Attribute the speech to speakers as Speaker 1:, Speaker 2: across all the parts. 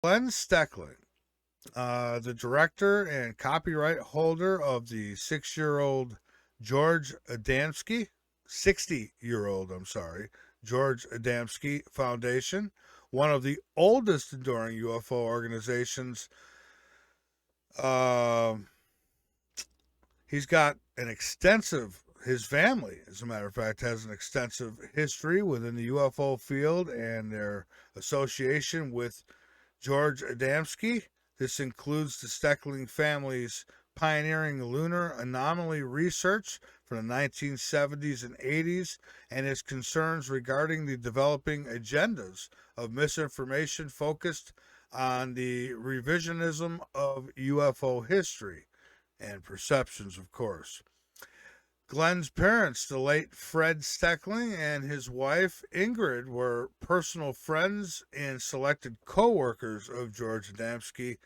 Speaker 1: Fred Steckling, the director and copyright holder of the 6-year-old George Adamski, 60-year-old, I'm sorry, George Adamski Foundation, one of the oldest enduring UFO organizations. Uh, he's got an extensive, his family, as a matter of fact, has an extensive history within the UFO field and their association with George Adamski. This includes the Steckling family's pioneering lunar anomaly research from the 1970s and 80s and its concerns regarding the developing agendas of misinformation focused on the revisionism of UFO history and perceptions, of course. Glenn's parents, the late Fred Steckling and his wife Ingrid, were personal friends and selected coworkers of George Adamski,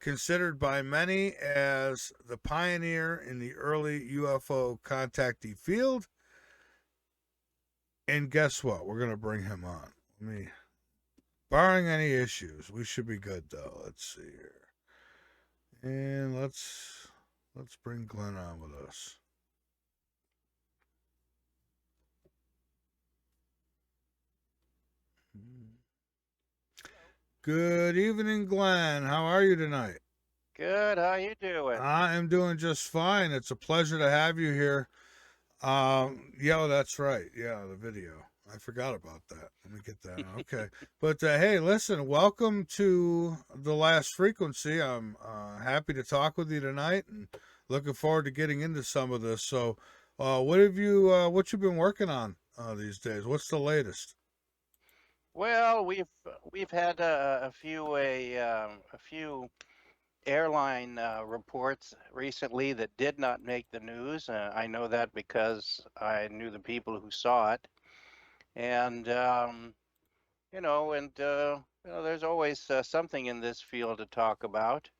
Speaker 1: considered by many as the pioneer in the early UFO contactee field. And guess what? We're going to bring him on. Barring any issues, we should be good though. Let's see here. And let's bring Glenn on with us. Good evening, Glenn. How are you tonight?
Speaker 2: Good. How you doing?
Speaker 1: I am doing just fine. It's a pleasure to have you here. Yeah, that's right. Yeah, the video. I forgot about that. Let me get that. Okay. But hey, listen, welcome to the last frequency. I'm happy to talk with you tonight and looking forward to getting into some of this. So, what you been working on these days? What's the latest?
Speaker 2: Well, we've had a few airline reports recently that did not make the news. I know that because I knew the people who saw it, and there's always something in this field to talk about,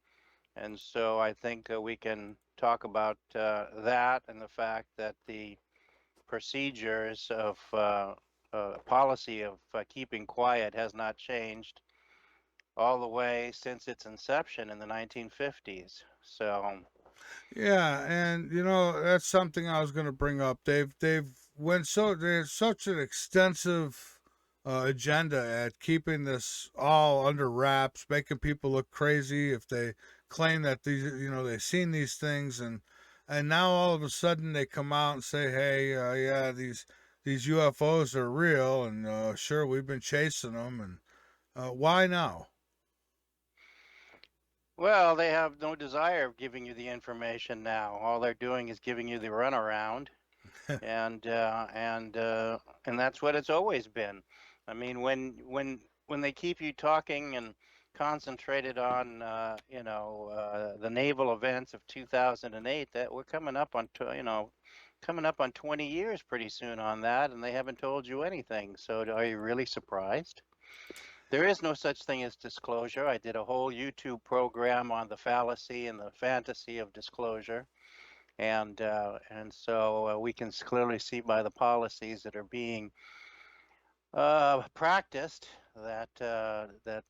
Speaker 2: and so I think we can talk about that and the fact that the procedures of policy of keeping quiet has not changed all the way since its inception in the 1950s. So,
Speaker 1: Yeah, and that's something I was going to bring up. There's such an extensive agenda at keeping this all under wraps, making people look crazy if they claim that they've seen these things, and now all of a sudden they come out and say, hey, yeah, these UFOs are real, and sure we've been chasing them, and why now?
Speaker 2: well, they have no desire of giving you the information now. All they're doing is giving you the runaround, and that's what it's always been. I mean, when they keep you talking and concentrated on the naval events of 2008, that we're coming up on coming up on 20 years pretty soon on that, and they haven't told you anything. So are you really surprised? There is no such thing as disclosure. I did a whole YouTube program on the fallacy and the fantasy of disclosure, and so we can clearly see by the policies that are being practiced that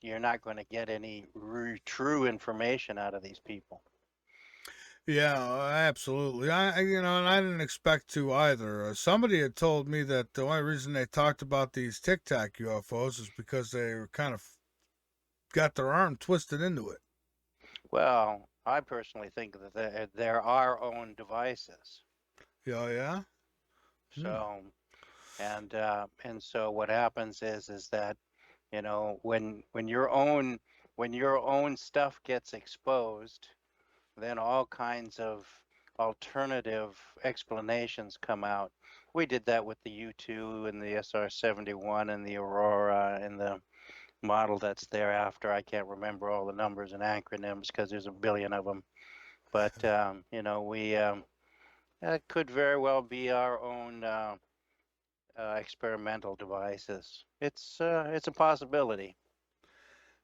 Speaker 2: you're not going to get any true information out of these people.
Speaker 1: Yeah, absolutely. And I didn't expect to either. Somebody had told me that the only reason they talked about these Tic Tac UFOs is because they were kind of got their arm twisted into it.
Speaker 2: Well, I personally think that they're our own devices.
Speaker 1: Yeah, yeah. Hmm.
Speaker 2: So and so what happens is that when your own stuff gets exposed, then all kinds of alternative explanations come out. We did that with the U2 and the SR-71 and the Aurora and the model that's thereafter. I can't remember all the numbers and acronyms because there's a billion of them. But we that could very well be our own experimental devices. It's a possibility.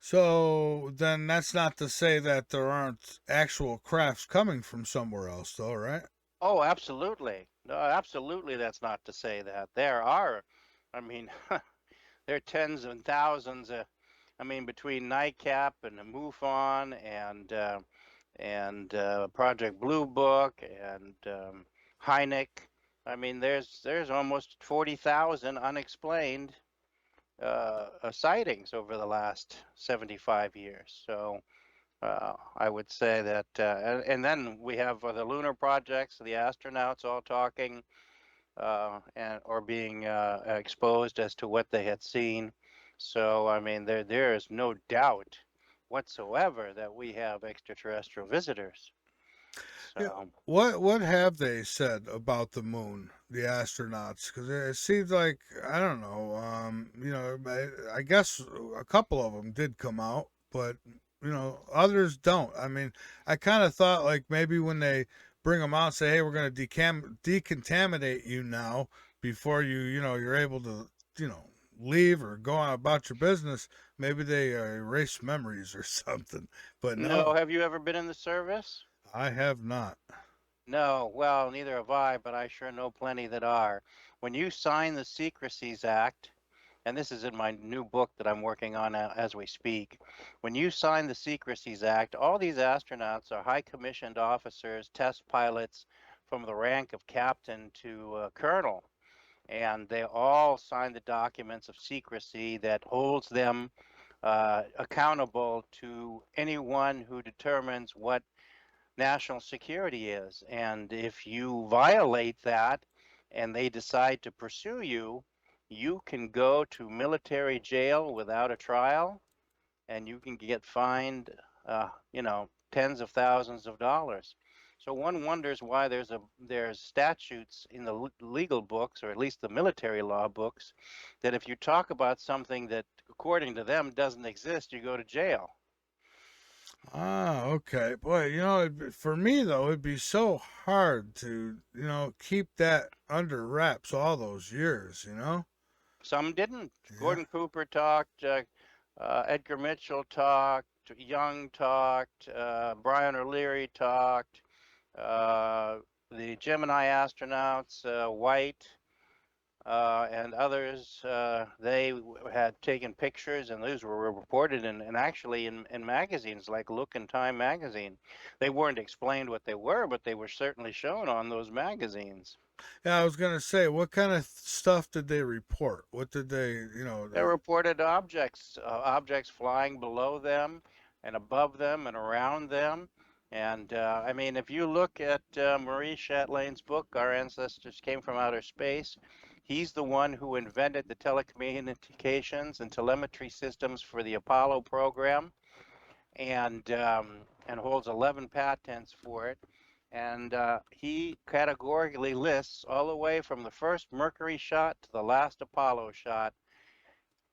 Speaker 1: So then that's not to say that there aren't actual crafts coming from somewhere else, though, right?
Speaker 2: Oh, absolutely. No, absolutely. That's not to say that there are. I mean, there are tens and thousands I mean, between NICAP and the MUFON and Project Blue Book and Hynek, I mean, there's almost 40,000 unexplained sightings over the last 75 years. So I would say that, and then we have the lunar projects, the astronauts all talking and or being exposed as to what they had seen. So I mean, there is no doubt whatsoever that we have extraterrestrial visitors.
Speaker 1: Yeah.
Speaker 2: So
Speaker 1: What have they said about the moon, the astronauts? Because it seems like I don't know. I guess a couple of them did come out, but others don't. I mean, I kind of thought like maybe when they bring them out, and say, "Hey, we're going to decontaminate you now before you're able to leave or go on about your business." Maybe they erase memories or something. But
Speaker 2: no,
Speaker 1: no,
Speaker 2: have you ever been in the service?
Speaker 1: I have not.
Speaker 2: No, well, neither have I, but I sure know plenty that are. When you sign the Secrecies Act, and this is in my new book that I'm working on as we speak. When you sign the Secrecies Act, all these astronauts are high commissioned officers, test pilots from the rank of captain to colonel. And they all sign the documents of secrecy that holds them accountable to anyone who determines what national security is. And if you violate that and they decide to pursue you, you can go to military jail without a trial and you can get fined, tens of thousands of dollars. So one wonders why there's statutes in the legal books, or at least the military law books, that if you talk about something that, according to them, doesn't exist, you go to jail.
Speaker 1: Ah, okay. Boy, for me though, it'd be so hard to, keep that under wraps all those years.
Speaker 2: Some didn't.
Speaker 1: Yeah.
Speaker 2: Gordon Cooper talked, Edgar Mitchell talked, Young talked, Brian O'Leary talked, uh, the Gemini astronauts, White, and others, they had taken pictures, and those were reported and actually in magazines like Look and Time magazine. They weren't explained what they were, but they were certainly shown on those magazines.
Speaker 1: Yeah, I was gonna say, what kind of stuff did they report? What did they,
Speaker 2: They reported objects flying below them and above them and around them. And I mean, if you look at Maurice Chatelain's book, Our Ancestors Came from Outer Space, he's the one who invented the telecommunications and telemetry systems for the Apollo program, and holds 11 patents for it. And he categorically lists all the way from the first Mercury shot to the last Apollo shot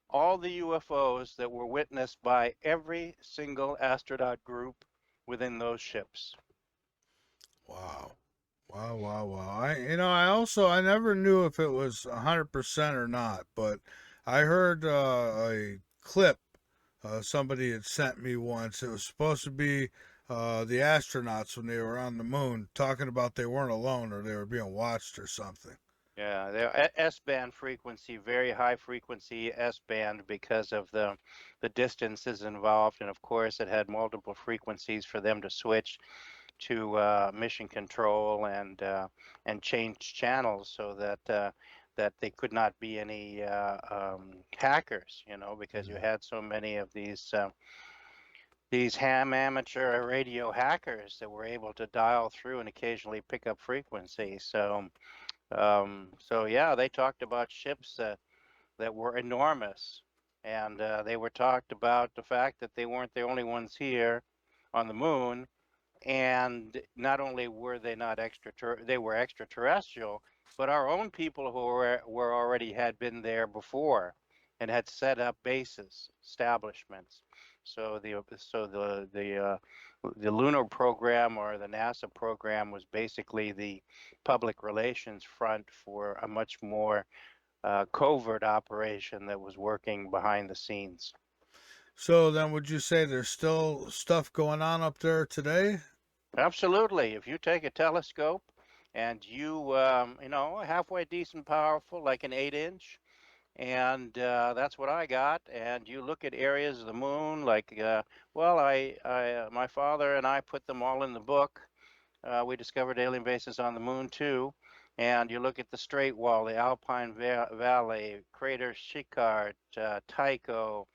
Speaker 2: all the UFOs that were witnessed by every single astronaut group within those ships.
Speaker 1: wow. Wow, wow, wow. I never knew if it was 100% or not, but I heard a clip somebody had sent me once. It was supposed to be the astronauts when they were on the moon talking about they weren't alone or they were being watched or something.
Speaker 2: Yeah, they're S-band frequency, very high frequency S-band because of the distances involved, and of course it had multiple frequencies for them to switch to mission control and change channels so that they could not be any hackers, because you
Speaker 1: Mhm.
Speaker 2: had so many of these ham amateur radio hackers that were able to dial through and occasionally pick up frequency. So yeah, they talked about ships that were enormous, and they were talked about the fact that they weren't the only ones here on the moon, and not only were they not they were extraterrestrial, but our own people who were already had been there before and had set up bases, establishments. So the lunar program, or the NASA program, was basically the public relations front for a much more covert operation that was working behind the scenes.
Speaker 1: So then, would you say there's still stuff going on up there today?
Speaker 2: Absolutely. If you take a telescope and you halfway decent powerful, like an 8 inch, and that's what I got. And you look at areas of the moon, like, well, my father and I put them all in the book. We discovered alien bases on the moon too. And you look at the Strait Wall, the Alpine Valley, Crater Shikart, Tycho,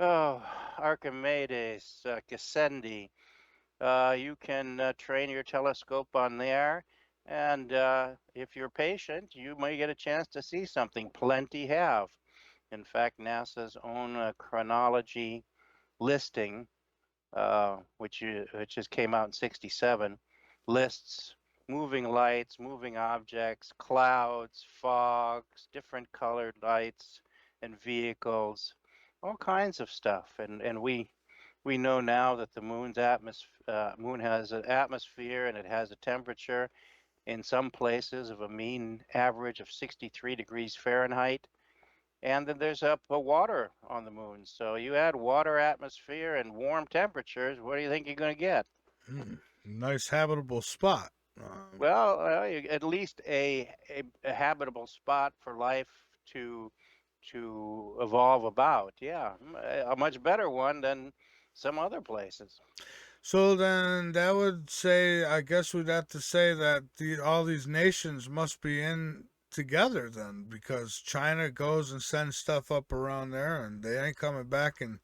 Speaker 2: oh, Archimedes, Gassendi. You can train your telescope on there, and if you're patient, you may get a chance to see something. Plenty have. In fact, NASA's own chronology listing, which just came out in '67, lists moving lights, moving objects, clouds, fogs, different colored lights, and vehicles, all kinds of stuff. And we know now that the moon has an atmosphere and it has a temperature in some places of a mean average of 63 degrees Fahrenheit. And then there's water on the moon. So you add water, atmosphere, and warm temperatures, what do you think you're going to get?
Speaker 1: Nice habitable spot.
Speaker 2: Well, at least a habitable spot for life to to evolve about. Yeah, a much better one than some other places.
Speaker 1: So then that would say, I guess we'd have to say that all these nations must be in together then, because China goes and sends stuff up around there, and they ain't coming back and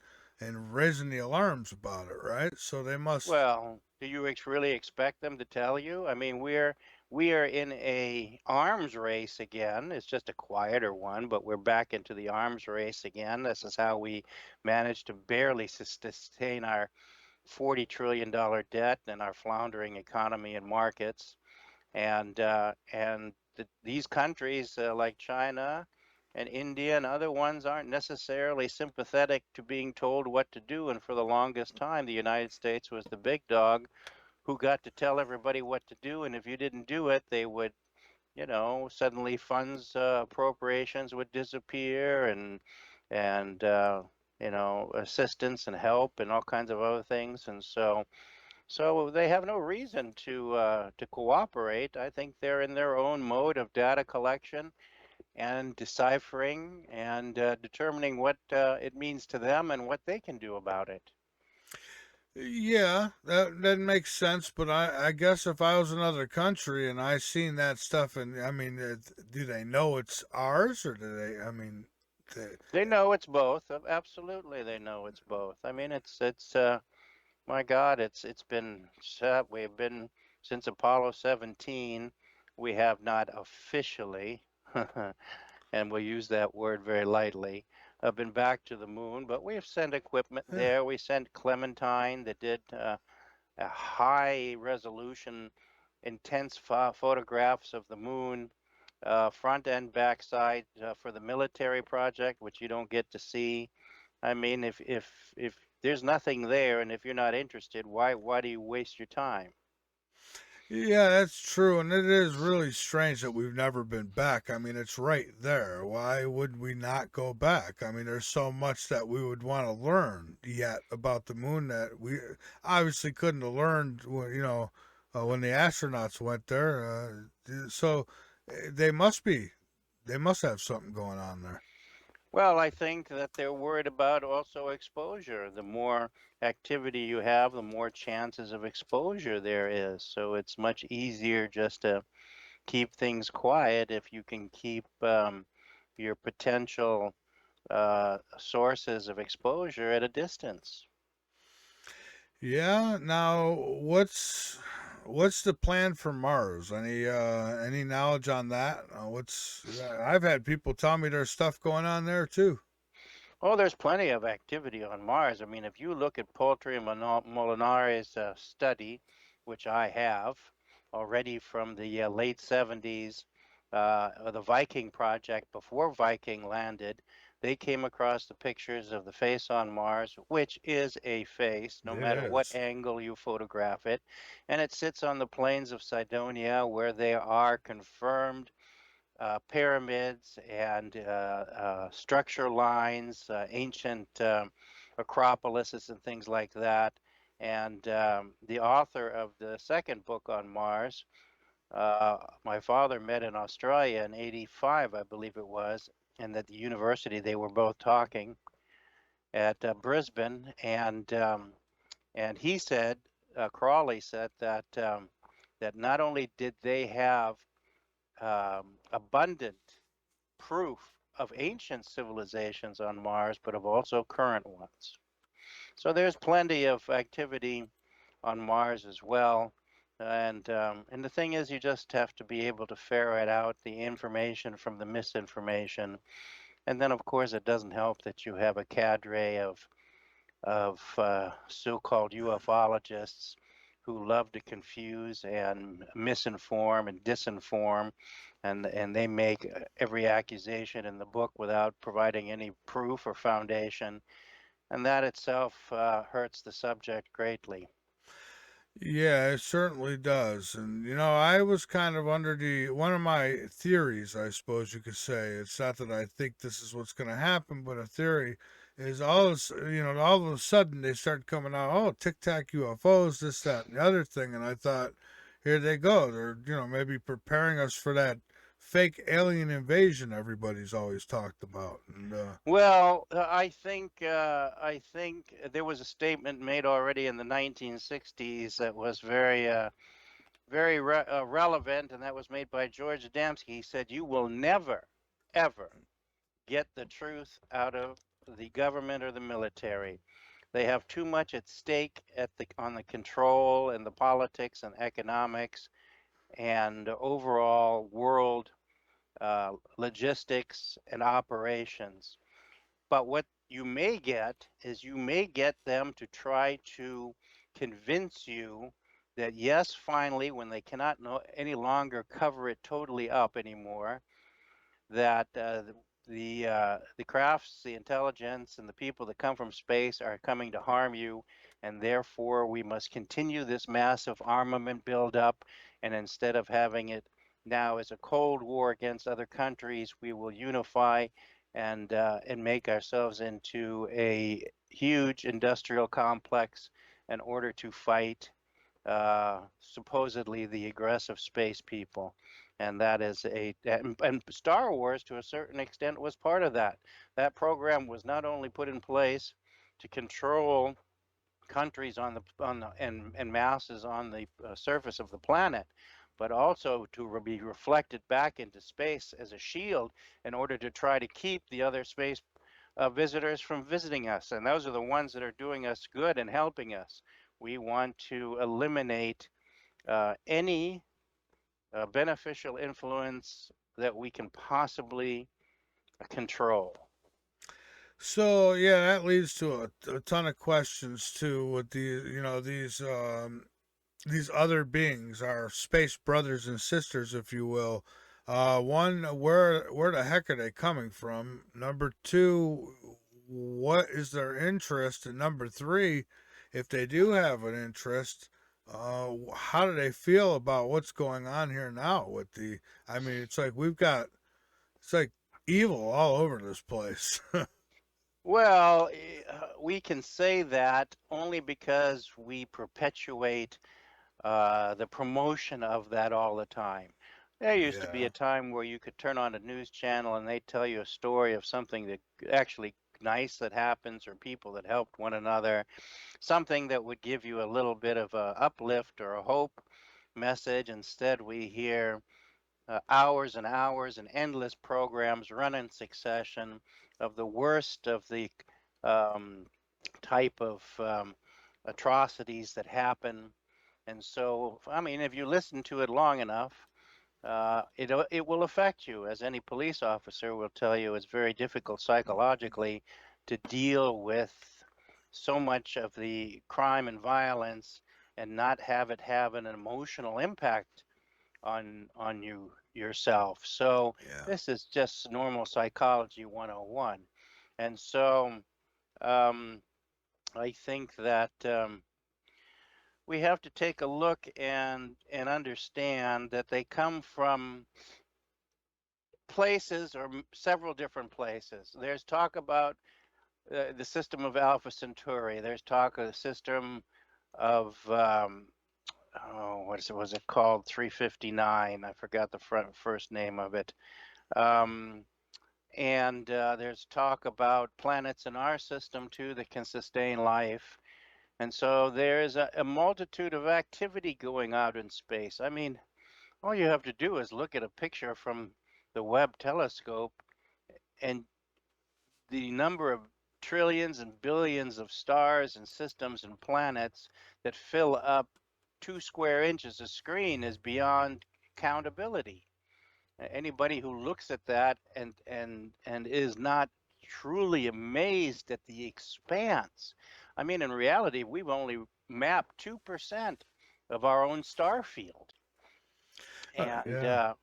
Speaker 1: raising the alarms about it, right? So they must.
Speaker 2: Well, do you really expect them to tell you? I mean, we are in a arms race again. It's just a quieter one, but we're back into the arms race again. This is how we managed to barely sustain our $40 trillion debt and our floundering economy and markets. And these countries like China and India and other ones aren't necessarily sympathetic to being told what to do. And for the longest time, the United States was the big dog who got to tell everybody what to do. And if you didn't do it, they would, suddenly funds appropriations would disappear, and assistance and help and all kinds of other things. And so they have no reason to cooperate. I think they're in their own mode of data collection and deciphering and determining what it means to them and what they can do about it.
Speaker 1: Yeah, that makes sense. But I guess if I was another country and I seen that stuff, and I mean, do they know it's ours, or do they? I mean, they,
Speaker 2: They know it's both. Absolutely, they know it's both. I mean, it's my God, it's been set. We've been since Apollo 17. We have not officially, and we'll use that word very lightly, been back to the moon, but we've sent equipment
Speaker 1: yeah.
Speaker 2: there. We sent Clementine that did a high resolution, intense photographs of the moon, front and back side for the military project, which you don't get to see. I mean, if there's nothing there, and if you're not interested, why do you waste your time?
Speaker 1: Yeah, that's true, and it is really strange that we've never been back. I mean, it's right there. Why would we not go back? I mean, there's so much that we would want to learn yet about the moon that we obviously couldn't have learned, when the astronauts went there. So they must be, they must have something going on there.
Speaker 2: Well, I think that they're worried about also exposure. The more activity you have, the more chances of exposure there is. So it's much easier just to keep things quiet if you can keep your potential sources of exposure at a distance.
Speaker 1: Yeah. Now, what's the plan for Mars? Any knowledge on that? What's I've had people tell me there's stuff going on there too.
Speaker 2: Oh, there's plenty of activity on Mars. I mean, if you look at Poultry and Molinari's study, which I have already from the late 70s, the Viking project before Viking landed, they came across the pictures of the face on Mars, which is a face, no
Speaker 1: It
Speaker 2: matter what
Speaker 1: is.
Speaker 2: angle you photograph it. And it sits on the plains of Cydonia, where there are confirmed pyramids and structure lines, ancient acropolises, and things like that. And the author of the second book on Mars, my father met in Australia in '85, I believe it was, and at the university they were both talking at Brisbane, and he said, Crawley said that not only did they have abundant proof of ancient civilizations on Mars, but of also current ones. So there's plenty of activity on Mars as well. And the thing is, you just have to be able to ferret out the information from the misinformation. And then, of course, it doesn't help that you have a cadre of so-called ufologists who love to confuse and misinform and disinform, and they make every accusation in the book without providing any proof or foundation, and that itself hurts the subject greatly.
Speaker 1: Yeah, it certainly does. And I was kind of under the one of my theories, I suppose you could say. It's not that I think this is what's going to happen, but a theory is all of a sudden they start coming out, oh, Tic Tac UFOs, this, that, and the other thing. And I thought, here they go. They're, maybe preparing us for that fake alien invasion everybody's always talked about. And
Speaker 2: Well, I think there was a statement made already in the 1960s that was very relevant, and that was made by George Adamski. He said, "You will never, ever get the truth out of the government or the military. They have too much at stake on the control and the politics and economics and overall world logistics and operations. But what you may get is you may get them to try to convince you that yes, finally, when they cannot any longer cover it totally up anymore, that the crafts, the intelligence, and the people that come from space are coming to harm you, and therefore we must continue this massive armament buildup. And instead of having it now as a Cold War against other countries, we will unify and make ourselves into a huge industrial complex in order to fight supposedly the aggressive space people. And that is and Star Wars to a certain extent was part of that. That program was not only put in place to control countries and masses on the surface of the planet, but also to be reflected back into space as a shield in order to try to keep the other space visitors from visiting us. And those are the ones that are doing us good and helping us. We want to eliminate any beneficial influence that we can possibly control.
Speaker 1: So yeah, that leads to a ton of questions too. With these other beings, our space brothers and sisters, if you will. One, where the heck are they coming from? Number two, what is their interest? And number three, if they do have an interest, how do they feel about what's going on here now? With the, I mean, it's like evil all over this place.
Speaker 2: Well, we can say that only because we perpetuate the promotion of that all the time. There used to be
Speaker 1: Yeah.
Speaker 2: a time where you could turn on a news channel and they'd tell you a story of something that actually nice that happens or people that helped one another, something that would give you a little bit of a uplift or a hope message. Instead, we hear hours and hours and endless programs run in succession of the worst of the um, type of atrocities that happen. And so, I mean, if you listen to it long enough, it will affect you. As any police officer will tell you, it's very difficult psychologically to deal with so much of the crime and violence and not have it have an emotional impact on yourself. So
Speaker 1: Yeah.
Speaker 2: this is just normal psychology 101. And so um, I think that we have to take a look and understand that they come from places or several different places. There's talk about the system of Alpha Centauri. There's talk of the system of oh, was it called? 359. I forgot the first name of it. Um, And there's talk about planets in our system too that can sustain life. And so there's a multitude of activity going out in space. I mean, all you have to do is look at a picture from the Webb telescope, and the number of trillions and billions of stars and systems and planets that fill up 2 square inches of screen is beyond countability. Anybody who looks at that and is not truly amazed at the expanse. I mean, in reality, we've only mapped 2% of our own star field. And,
Speaker 1: Yeah.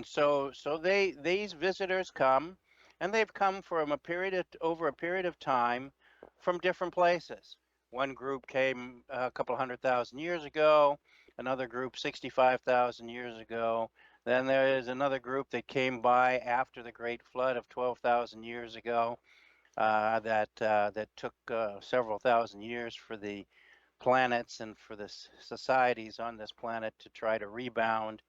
Speaker 2: so these visitors come, and they've come from over a period of time from different places. One group came a couple 100,000 years ago, another group 65,000 years ago. Then there is another group that came by after the Great Flood of 12,000 years ago. That took several thousand years for the planets and for the societies on this planet to try to rebound.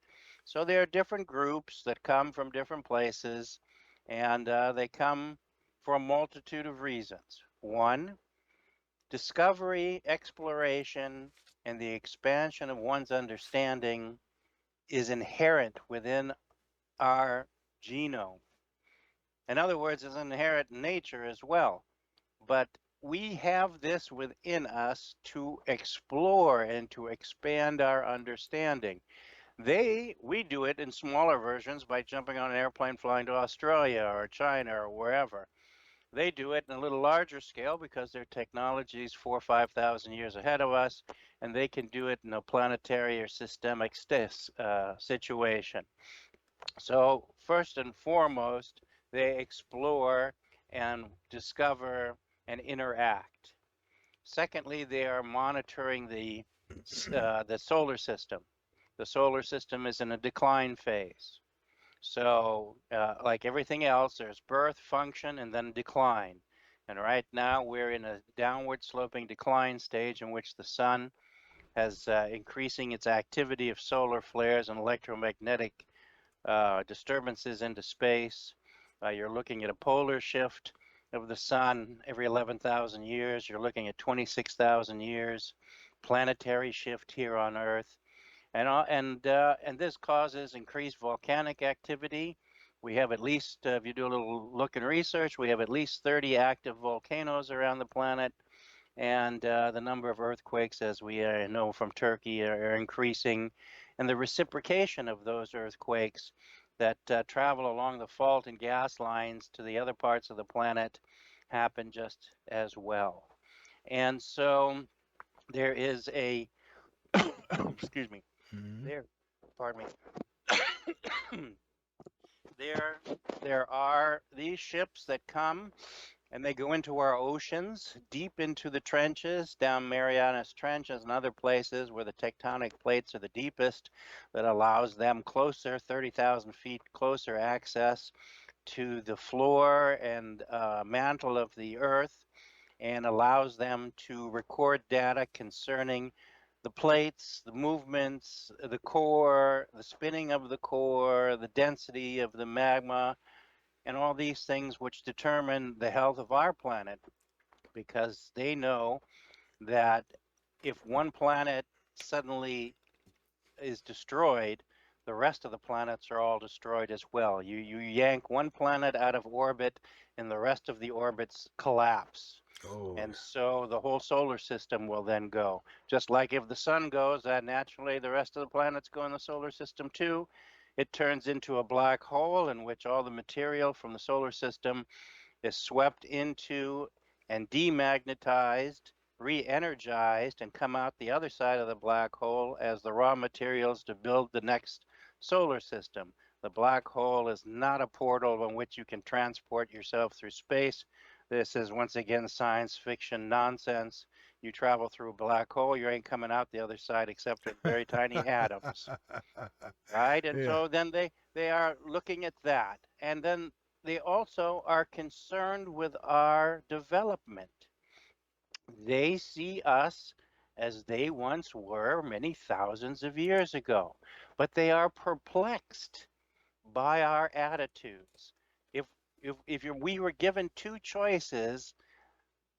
Speaker 2: So there are different groups that come from different places, and they come for a multitude of reasons. One, discovery, exploration, and the expansion of one's understanding is inherent within our genome. In other words, it's inherent in nature as well. But we have this within us to explore and to expand our understanding. We do it in smaller versions by jumping on an airplane flying to Australia or China or wherever. They do it in a little larger scale because their technology is 4,000 or 5,000 years ahead of us, and they can do it in a planetary or systemic situation. So first and foremost, they explore and discover and interact. Secondly, they are monitoring the solar system. The solar system is in a decline phase. So, like everything else, there's birth, function, and then decline. And right now, we're in a downward sloping decline stage in which the sun has increasing its activity of solar flares and electromagnetic disturbances into space. You're looking at a polar shift of the sun every 11,000 years. You're looking at 26,000 years planetary shift here on Earth. And this causes increased volcanic activity. We have at least, if you do a little look and research, we have at least 30 active volcanoes around the planet. And the number of earthquakes, as we know from Turkey, are increasing. And the reciprocation of those earthquakes that travel along the fault and gas lines to the other parts of the planet happen just as well. And so there is a, excuse me,
Speaker 1: Mhm.
Speaker 2: there, pardon me, there are these ships that come and they go into our oceans, deep into the trenches, down Marianas Trenches and other places where the tectonic plates are the deepest, that allows them closer, 30,000 feet closer access to the floor and mantle of the Earth, and allows them to record data concerning the plates, the movements, the core, the spinning of the core, the density of the magma, and all these things which determine the health of our planet, because they know that if one planet suddenly is destroyed, the rest of the planets are all destroyed as well. You yank one planet out of orbit, and the rest of the orbits collapse.
Speaker 1: Oh,
Speaker 2: And so the whole solar system will then go. Just like if the sun goes, that naturally the rest of the planets go in the solar system too. It turns into a black hole in which all the material from the solar system is swept into and demagnetized, re-energized, and come out the other side of the black hole as the raw materials to build the next solar system. The black hole is not a portal in which you can transport yourself through space. This is once again science fiction nonsense. You travel through a black hole, you ain't coming out the other side except in very tiny atoms, right? And
Speaker 1: yeah.
Speaker 2: so then they are looking at that, and then they also are concerned with our development. They see us as they once were many thousands of years ago, but they are perplexed by our attitudes. If we were given two choices,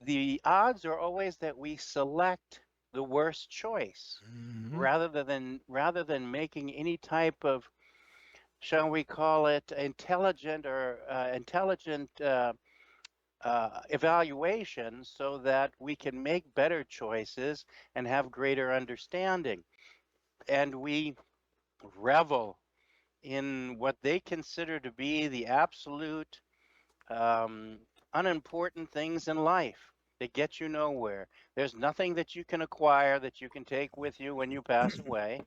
Speaker 2: the odds are always that we select the worst choice
Speaker 1: Hmm.
Speaker 2: rather than making any type of, shall we call it, intelligent evaluation, so that we can make better choices and have greater understanding. And we revel in what they consider to be the absolute um, unimportant things in life that get you nowhere. There's nothing that you can acquire that you can take with you when you pass away.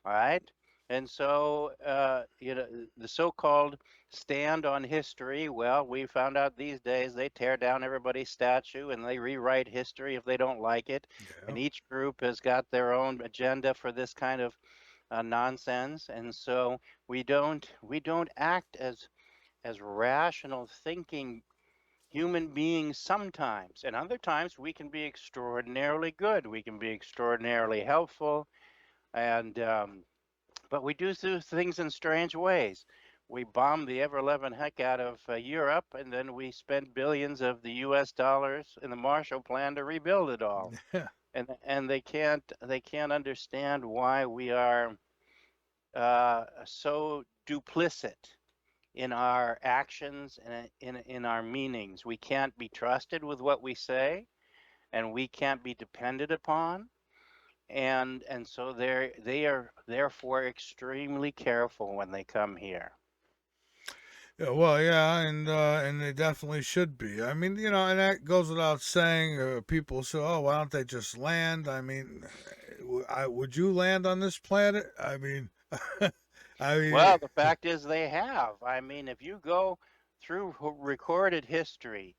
Speaker 2: All right. And so, the so-called stand on history, well, we found out these days they tear down everybody's statue and they rewrite history if they don't like it.
Speaker 1: Yeah.
Speaker 2: And each group has got their own agenda for this kind of nonsense. And so we don't act as rational thinking human beings sometimes. And other times we can be extraordinarily good. We can be extraordinarily helpful. And but we do things in strange ways. We bomb the ever-loving heck out of Europe, and then we spend billions of the U.S. dollars in the Marshall Plan to rebuild it all.
Speaker 1: Yeah.
Speaker 2: And they can't understand why we are so duplicit in our actions and in our meanings. We can't be trusted with what we say, and we can't be depended upon. And so they are therefore extremely careful when they come here.
Speaker 1: Yeah, well, yeah, and they definitely should be. I mean, and that goes without saying. People say, "Oh, why don't they just land?" I mean, would you land on this planet? I mean, I mean,
Speaker 2: Well, the fact is they have. I mean, if you go through recorded history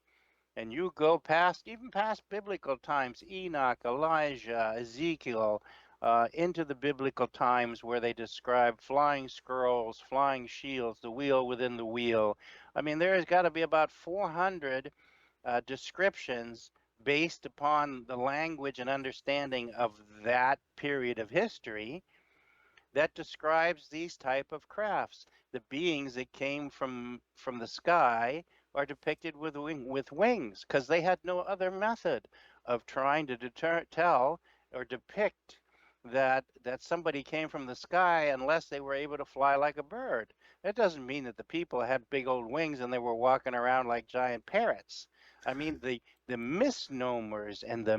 Speaker 2: and you go even past biblical times, Enoch, Elijah, Ezekiel, into the biblical times where they describe flying scrolls, flying shields, the wheel within the wheel. I mean, there's got to be about 400 descriptions based upon the language and understanding of that period of history that describes these type of crafts. The beings that came from the sky are depicted with wings, because they had no other method of trying to tell or depict that somebody came from the sky unless they were able to fly like a bird. That doesn't mean that the people had big old wings and they were walking around like giant parrots. I mean, the misnomers and the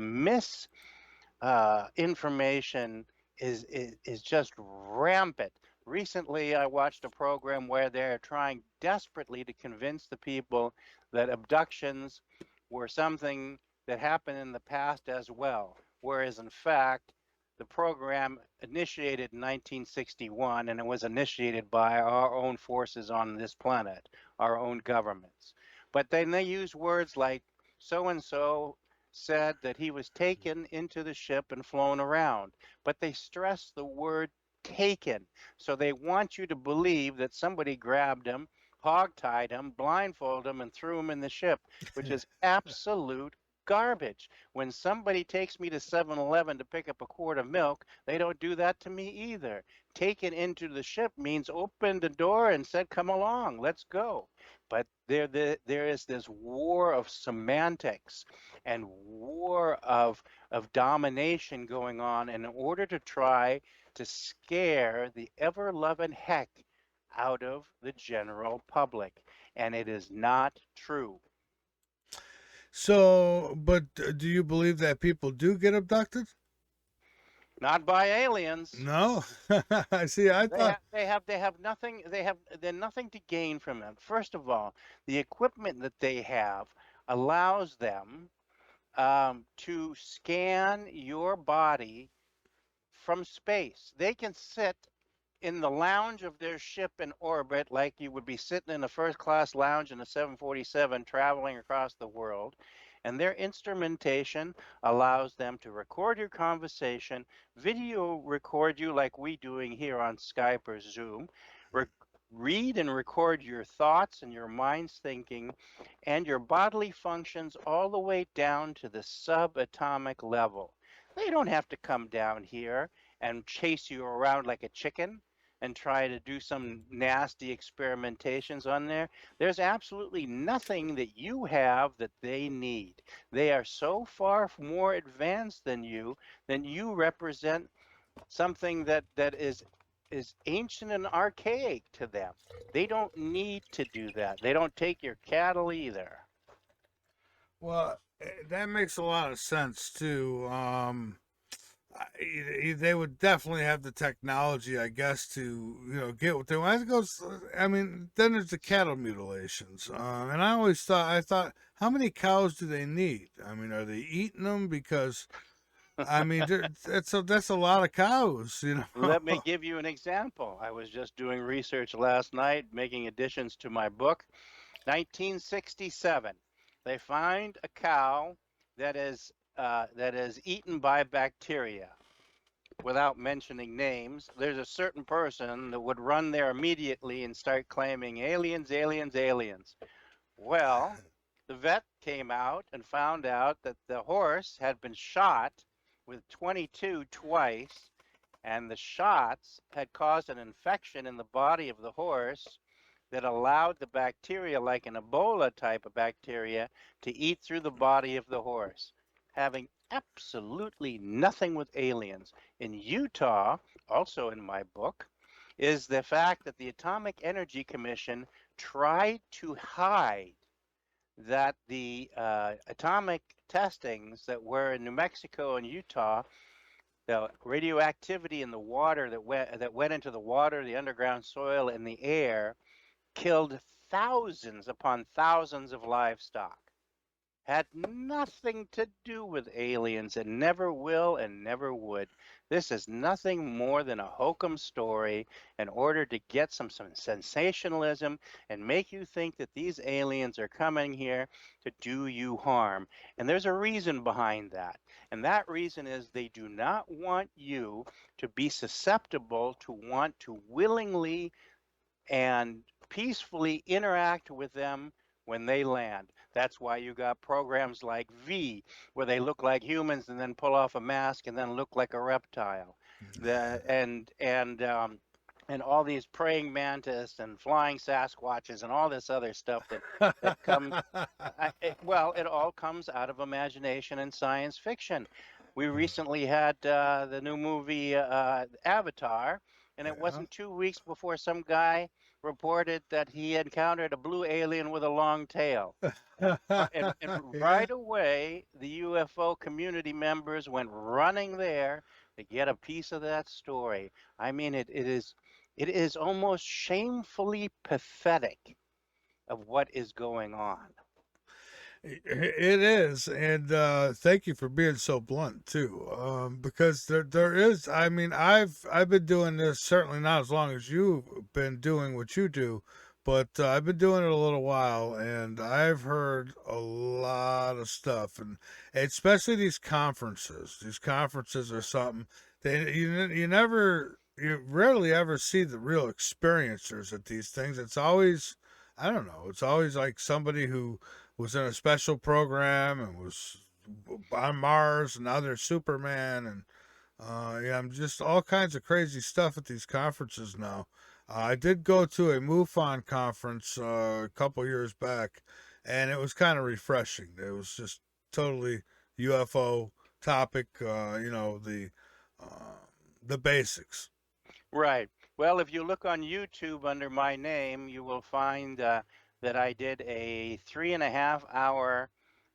Speaker 2: information is just rampant. Recently, I watched a program where they're trying desperately to convince the people that abductions were something that happened in the past as well, whereas in fact, the program initiated in 1961, and it was initiated by our own forces on this planet, our own governments. But then they use words like so and so said that he was taken into the ship and flown around, but they stress the word taken. So they want you to believe that somebody grabbed him, hogtied him, blindfolded him, and threw him in the ship, which is absolute garbage. When somebody takes me to 7-Eleven to pick up a quart of milk, they don't do that to me either. Taken into the ship means opened the door and said, come along, let's go. But there is this war of semantics and war of domination going on in order to try to scare the ever-loving heck out of the general public. And it is not true.
Speaker 1: so, but do you believe that people do get abducted?
Speaker 2: Not by aliens.
Speaker 1: No. I see. I
Speaker 2: They
Speaker 1: thought.
Speaker 2: have they have they have nothing they're nothing to gain from it. First of all, the equipment that they have allows them to scan your body from space. They can sit in the lounge of their ship in orbit like you would be sitting in a first class lounge in a 747 traveling across the world. And their instrumentation allows them to record your conversation, video record you like we doing here on Skype or Zoom, re- read and record your thoughts and your mind's thinking and your bodily functions all the way down to the subatomic level. They don't have to come down here and chase you around like a chicken. and try to do some nasty experimentations on there. There's absolutely nothing that you have that they need. They are so far more advanced than you represent something that is ancient and archaic to them. They don't need to do that. They don't take your cattle either.
Speaker 1: Well, that makes a lot of sense too. They would definitely have the technology, I guess, to get what they want. It goes. I mean, then there's the cattle mutilations, and I thought, how many cows do they need? I mean, are they eating them? Because I mean, that's a lot of cows,
Speaker 2: Let me give you an example. I was just doing research last night, making additions to my book. 1967, they find a cow that is eaten by bacteria. Without mentioning names, there's a certain person that would run there immediately and start claiming aliens, aliens, aliens. Well, the vet came out and found out that the horse had been shot with 22 twice, and the shots had caused an infection in the body of the horse that allowed the bacteria, like an Ebola type of bacteria, to eat through the body of the horse, having absolutely nothing with aliens. In Utah, also in my book, is the fact that the Atomic Energy Commission tried to hide that the atomic testings that were in New Mexico and Utah, the radioactivity in the water that went into the water, the underground soil, and the air, killed thousands upon thousands of livestock. Had nothing to do with aliens and never will and never would. This is nothing more than a hokum story in order to get some sensationalism and make you think that these aliens are coming here to do you harm. And there's a reason behind that. And that reason is they do not want you to be susceptible to want to willingly and peacefully interact with them when they land. That's why you got programs like V, where they look like humans and then pull off a mask and then look like a reptile. The and all these praying mantis and flying Sasquatches and all this other stuff that comes. Well, it all comes out of imagination and science fiction. We recently had the new movie Avatar, and it
Speaker 1: Yeah.
Speaker 2: wasn't 2 weeks before some guy reported that he encountered a blue alien with a long tail. And
Speaker 1: Yeah.
Speaker 2: right away, the UFO community members went running there to get a piece of that story. I mean, it is almost shamefully pathetic of what is going on.
Speaker 1: It is, and thank you for being so blunt too. Because there is. I mean, I've been doing this certainly not as long as you've been doing what you do, but I've been doing it a little while, and I've heard a lot of stuff, and especially these conferences. These conferences are something that you rarely ever see the real experiencers at these things. It's always, I don't know. It's always like somebody who was in a special program and was on Mars, and now they're Superman, and yeah, I'm just all kinds of crazy stuff at these conferences now. I did go to a MUFON conference a couple years back, and it was kind of refreshing. It was just totally UFO topic, the basics.
Speaker 2: Right. Well, if you look on YouTube under my name, you will find that I did a 3.5 hour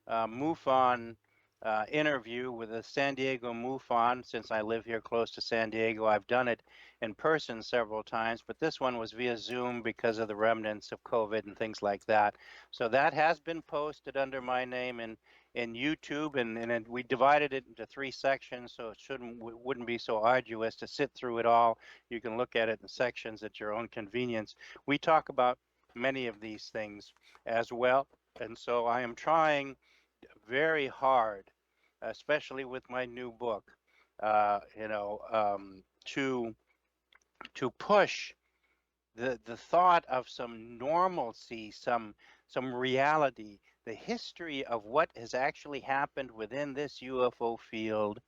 Speaker 2: MUFON interview with the San Diego MUFON. Since I live here close to San Diego, I've done it in person several times, but this one was via Zoom because of the remnants of COVID and things like that. So that has been posted under my name in YouTube, and we divided it into 3 sections, so it wouldn't be so arduous to sit through it all. You can look at it in sections at your own convenience. We talk about many of these things as well, and so I am trying very hard, especially with my new book, to push the thought of some normalcy, some reality, the history of what has actually happened within this UFO field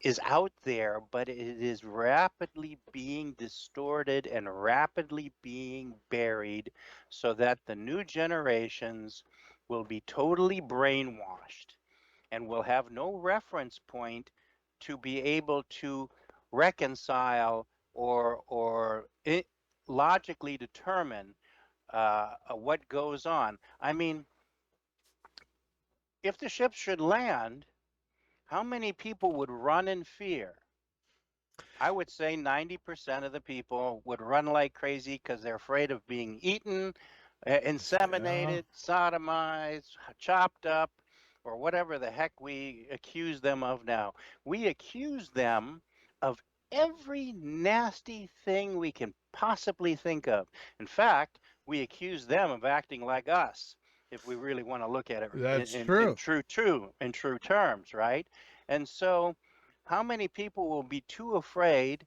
Speaker 2: is out there, but it is rapidly being distorted and rapidly being buried so that the new generations will be totally brainwashed and will have no reference point to be able to reconcile or logically determine what goes on. I mean, if the ship should land, how many people would run in fear? I would say 90% of the people would run like crazy because they're afraid of being eaten,
Speaker 1: Yeah.
Speaker 2: inseminated, sodomized, chopped up, or whatever the heck we accuse them of now. We accuse them of every nasty thing we can possibly think of. In fact, we accuse them of acting like us if we really want to look at it
Speaker 1: That's
Speaker 2: in
Speaker 1: true.
Speaker 2: true terms, right? And so how many people will be too afraid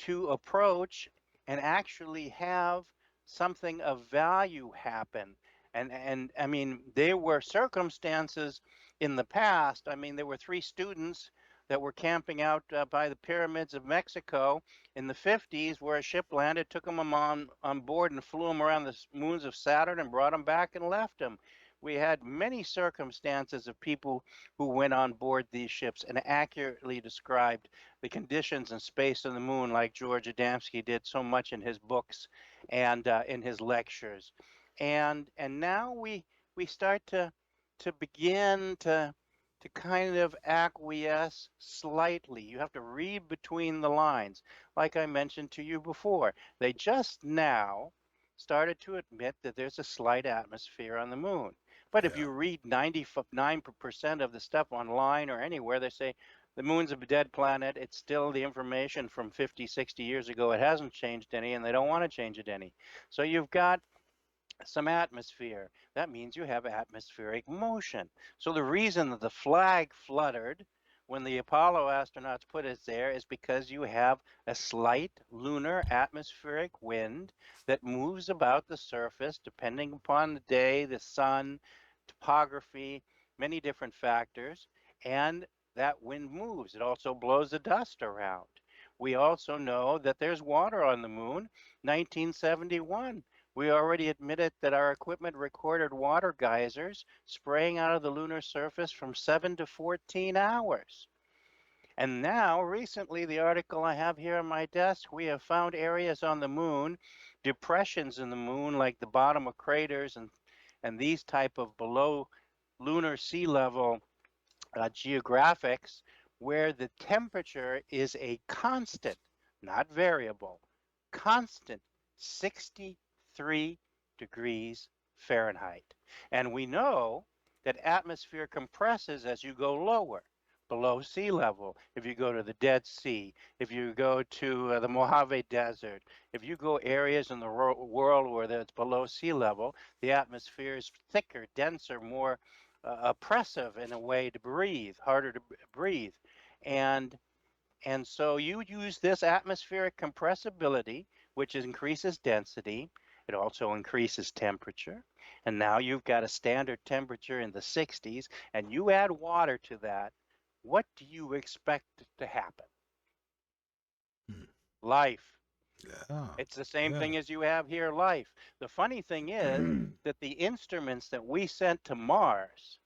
Speaker 2: to approach and actually have something of value happen? And I mean, there were circumstances in the past. I mean, there were 3 students that were camping out by the pyramids of Mexico in the 50s, where a ship landed, took them on board, and flew them around the moons of Saturn and brought them back and left them. We had many circumstances of people who went on board these ships and accurately described the conditions and space on the moon, like George Adamski did so much in his books and in his lectures. And now we start to begin to kind of acquiesce slightly. You have to read between the lines. Like I mentioned to you before, they just now started to admit that there's a slight atmosphere on the moon. But if
Speaker 1: Yeah.
Speaker 2: you read 99% of the stuff online or anywhere, they say the moon's a dead planet. It's still the information from 50, 60 years ago. It hasn't changed any, and they don't want to change it any. So you've got some atmosphere. That means you have atmospheric motion. So the reason that the flag fluttered when the Apollo astronauts put it there is because you have a slight lunar atmospheric wind that moves about the surface depending upon the day, the sun, topography, many different factors, and that wind moves. It also blows the dust around. We also know that there's water on the moon. 1971, we already admitted that our equipment recorded water geysers spraying out of the lunar surface from 7 to 14 hours. And now, recently, the article I have here on my desk, we have found areas on the moon, depressions in the moon, like the bottom of craters and these type of below lunar sea level geographics, where the temperature is a constant, not variable, constant 63 degrees Fahrenheit. And we know that atmosphere compresses as you go lower, below sea level. If you go to the Dead Sea, if you go to the Mojave Desert, if you go areas in the world where it's below sea level, the atmosphere is thicker, denser, more oppressive in a way to breathe, harder to breathe. And and so you use this atmospheric compressibility, which increases density. It also increases temperature. And now you've got a standard temperature in the 60s, and you add water to that. What do you expect to happen?
Speaker 1: Hmm.
Speaker 2: Life.
Speaker 1: Yeah.
Speaker 2: It's the same
Speaker 1: Yeah.
Speaker 2: thing as you have here, life. The funny thing is that the instruments that we sent to Mars,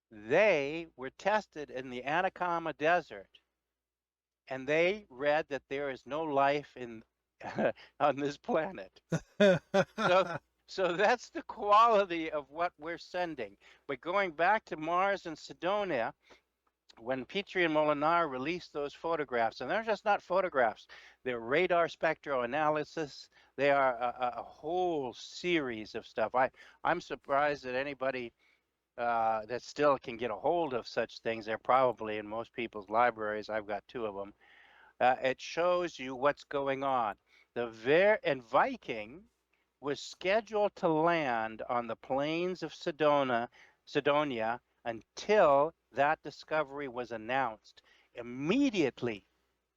Speaker 2: they were tested in the Atacama Desert, and they read that there is no life in on this planet. So so that's the quality of what we're sending. But going back to Mars and Cydonia, when Petrie and Molinar released those photographs, and they're just not photographs, they're radar spectroanalysis. They are a whole series of stuff. I'm surprised that anybody that still can get a hold of such things. They're probably in most people's libraries. I've got 2 of them. It shows you what's going on. And Viking was scheduled to land on the plains of Cydonia until that discovery was announced. Immediately,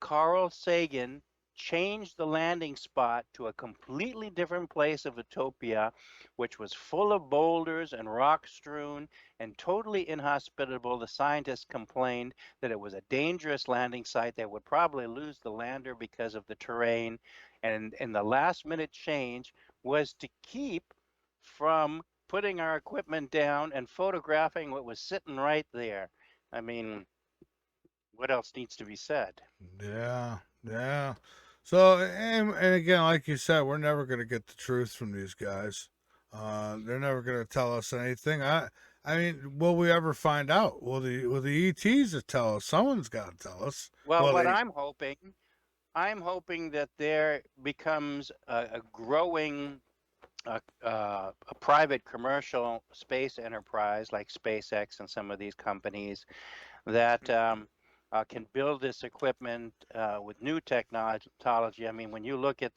Speaker 2: Carl Sagan changed the landing spot to a completely different place of Utopia, which was full of boulders and rock strewn and totally inhospitable. The scientists complained that it was a dangerous landing site. They would probably lose the lander because of the terrain. And the last minute change was to keep from putting our equipment down and photographing what was sitting right there. I mean, what else needs to be said?
Speaker 1: Yeah, yeah. So, and again, like you said, we're never going to get the truth from these guys. They're never going to tell us anything. I mean, will we ever find out? Will the ETs tell us? Someone's got to tell us.
Speaker 2: Well,
Speaker 1: Well,
Speaker 2: what
Speaker 1: they,
Speaker 2: I'm hoping that there becomes a growing a private commercial space enterprise like SpaceX and some of these companies that can build this equipment with new technology. I mean, when you look at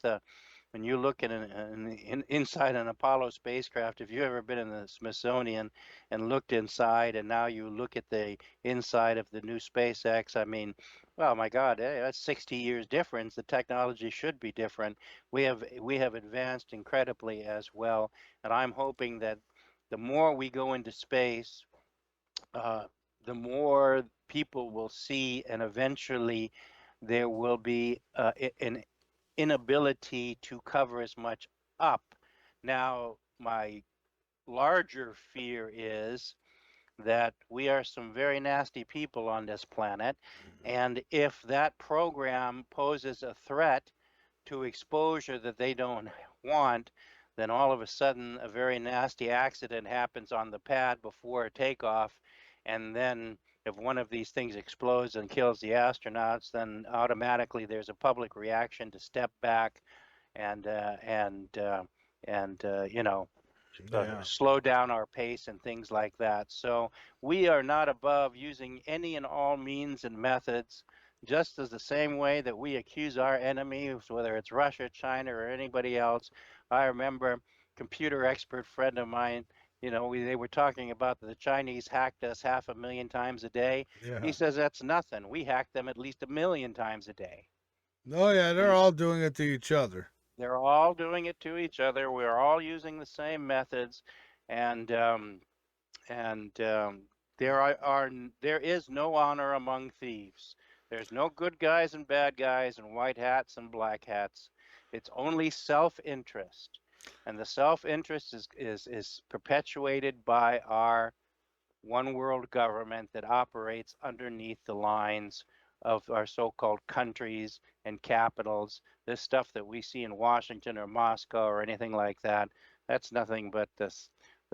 Speaker 2: inside an Apollo spacecraft, if you've ever been in the Smithsonian and looked inside, and now you look at the inside of the new SpaceX, I mean, oh my God, that's 60 years difference. The technology should be different. We have advanced incredibly as well, and I'm hoping that the more we go into space, uh, the more people will see, and eventually there will be an inability to cover as much up. Now, my larger fear is that we are some very nasty people on this planet, and if that program poses a threat to exposure that they don't want, then all of a sudden a very nasty accident happens on the pad before takeoff. And then if one of these things explodes and kills the astronauts, then automatically there's a public reaction to step back and uh, and uh, and
Speaker 1: yeah,
Speaker 2: slow down our pace and things like that. So we are not above using any and all means and methods, just as the same way that we accuse our enemies, whether it's Russia, China, or anybody else. I remember computer expert friend of mine, they were talking about the Chinese hacked us 500,000 times a day. He
Speaker 1: yeah.
Speaker 2: says that's nothing. We hack them at least 1,000,000 times a day.
Speaker 1: Oh, yeah. They're
Speaker 2: And
Speaker 1: all doing it to each other.
Speaker 2: they're all doing it to each other. We're all using the same methods, and and there is no honor among thieves. There's no good guys and bad guys and white hats and black hats. It's only self-interest, and the self-interest is perpetuated by our one world government that operates underneath the lines of our so-called countries and capitals. This stuff that we see in Washington or Moscow or anything like that, that's nothing but the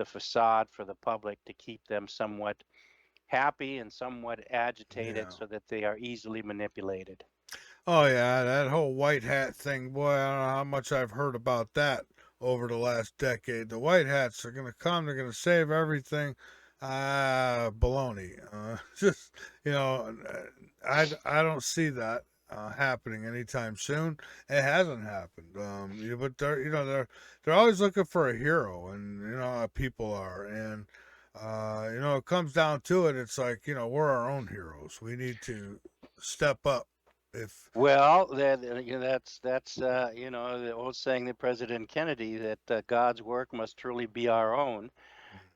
Speaker 2: facade for the public to keep them somewhat happy and somewhat agitated
Speaker 1: Yeah.
Speaker 2: so that they are easily manipulated.
Speaker 1: Oh, yeah. That whole white hat thing, boy, I don't know how much I've heard about that over the last decade. The white hats are going to come, they're going to save everything. Baloney. Just, I don't see that happening anytime soon. It hasn't happened. But they're always looking for a hero, and people are, and it comes down to it. It's like we're our own heroes. We need to step up. If
Speaker 2: Well, that's the old saying that President Kennedy that God's work must truly be our own,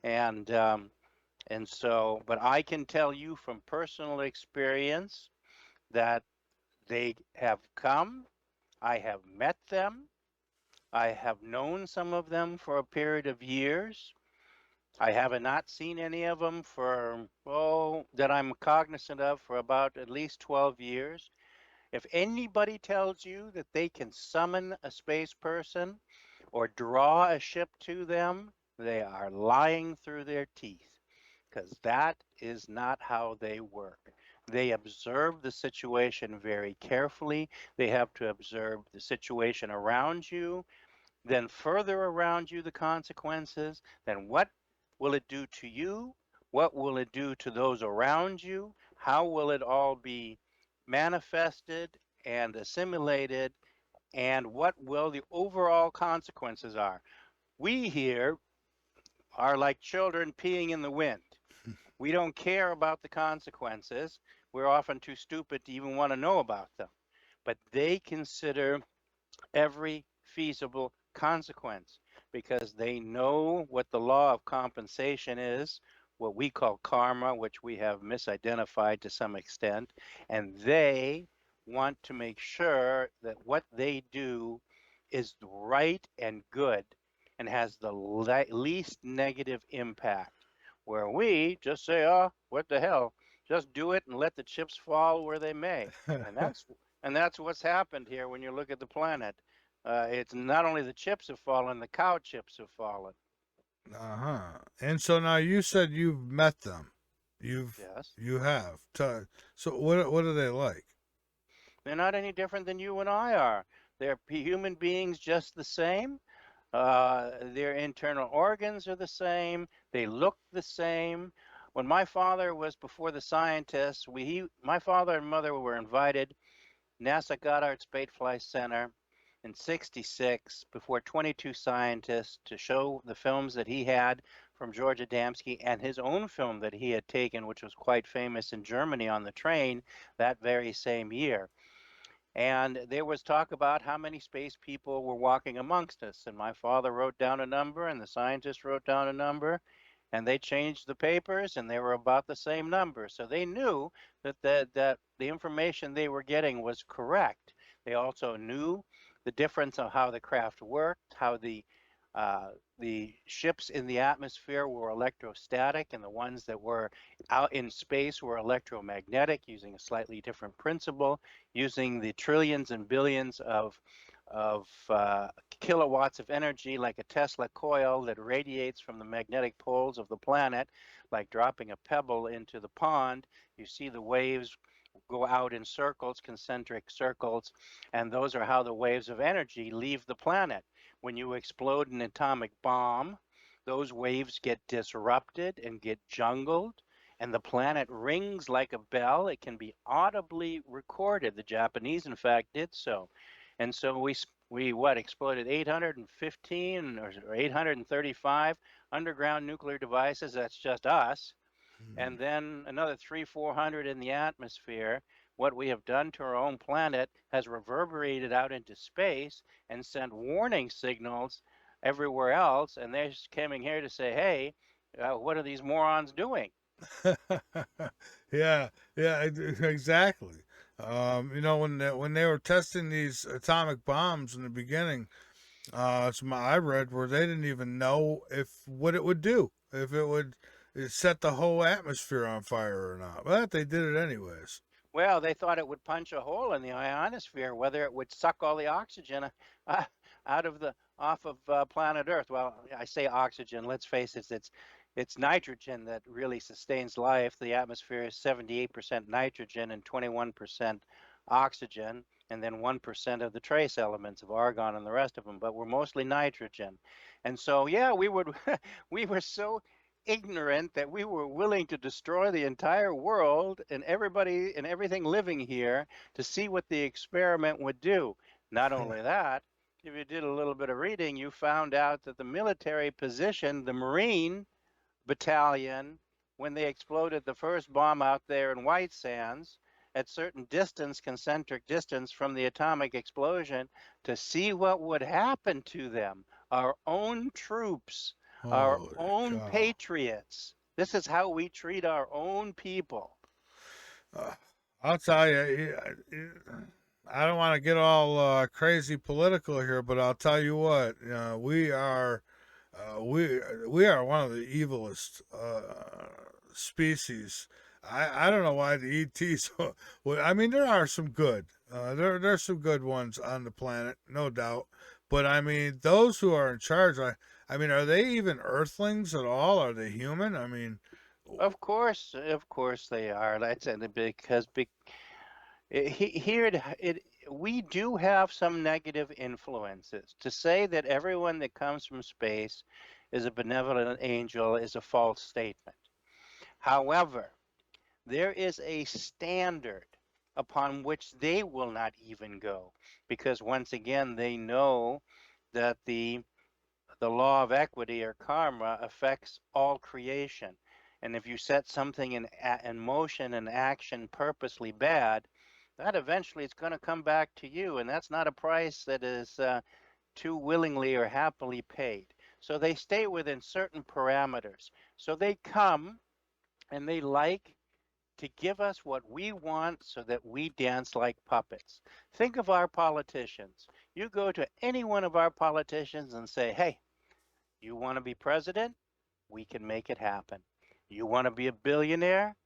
Speaker 2: and but I can tell you from personal experience that they have come. I have met them. I have known some of them for a period of years. I have not seen any of them for, that I'm cognizant of for about at least 12 years. If anybody tells you that they can summon a space person or draw a ship to them, they are lying through their teeth, because that is not how they work. They observe the situation very carefully. They have to observe the situation around you, then further around you the consequences, then what will it do to you? What will it do to those around you? How will it all be manifested and assimilated? And what will the overall consequences are? We here are like children peeing in the wind. We don't care about the consequences. We're often too stupid to even want to know about them. but they consider every feasible consequence because they know what the law of compensation is, what we call karma, which we have misidentified to some extent, and they want to make sure that what they do is right and good and has the least negative impact. Where we just say, oh, what the hell? Just do it and let the chips fall where they may. And that's what's happened here when you look at the planet. It's not only the chips have fallen, the cow chips have fallen.
Speaker 1: Uh-huh. And so now you said you've met them.
Speaker 2: Yes.
Speaker 1: You have. So what are they like?
Speaker 2: They're not any different than you and I are. They're human beings just the same. Their internal organs are the same. They look the same. When my father was before the scientists, my father and mother were invited NASA Goddard Space Flight Center in 66 before 22 scientists to show the films that he had from George Adamski and his own film that he had taken, which was quite famous in Germany on the train that very same year. And there was talk about how many space people were walking amongst us. And my father wrote down a number, and the scientists wrote down a number, and they changed the papers, and they were about the same number. So they knew that the information they were getting was correct. They also knew the difference of how the craft worked, how the ships in the atmosphere were electrostatic, and the ones that were out in space were electromagnetic, using a slightly different principle, using the trillions and billions of kilowatts of energy, like a Tesla coil that radiates from the magnetic poles of the planet, like dropping a pebble into the pond. You see the waves go out in circles, concentric circles, and those are how the waves of energy leave the planet. When you explode an atomic bomb, those waves get disrupted and get jungled, and the planet rings like a bell. It can be audibly recorded. The Japanese, in fact, did so. And so we exploded 815 or 835 underground nuclear devices. That's just us, and then another 400 in the atmosphere. What we have done to our own planet has reverberated out into space and sent warning signals everywhere else. And they're coming here to say, hey, what are these morons doing?
Speaker 1: Yeah, yeah, exactly. When they were testing these atomic bombs in the beginning, I read where they didn't even know if what it would do, if it would set the whole atmosphere on fire or not. But they did it anyways.
Speaker 2: Well, they thought it would punch a hole in the ionosphere, whether it would suck all the oxygen uh, out of the off of planet Earth. Well, I say oxygen. Let's face it, it's nitrogen that really sustains life. The atmosphere is 78% nitrogen and 21% oxygen, and then 1% of the trace elements of argon and the rest of them. But we're mostly nitrogen, and so yeah, we would we were so ignorant that we were willing to destroy the entire world and everybody and everything living here to see what the experiment would do. Not only that, if you did a little bit of reading, you found out that the military position, the Marine battalion, when they exploded the first bomb out there in White Sands, at certain distance, concentric distance from the atomic explosion, to see what would happen to them. Our own troops, our
Speaker 1: Holy
Speaker 2: own
Speaker 1: cow!
Speaker 2: patriots. This is how we treat our own people.
Speaker 1: Uh, I'll tell you, I don't want to get all crazy political here, but I'll tell you what, we are one of the evilest species. I don't know why the ETs. Well, I mean, there are some good. There's some good ones on the planet, no doubt. But I mean, those who are in charge, I mean, are they even Earthlings at all? Are they human? I mean,
Speaker 2: Of course they are. That's because here we do have some negative influences. To say that everyone that comes from space is a benevolent angel is a false statement. However, there is a standard upon which they will not even go, because once again they know that the law of equity or karma affects all creation. And if you set something in motion and action purposely bad, that eventually it's going to come back to you, and that's not a price that is too willingly or happily paid. So they stay within certain parameters. So they come and they like to give us what we want so that we dance like puppets. Think of our politicians. You go to any one of our politicians and say, hey, you want to be president? We can make it happen. You want to be a billionaire?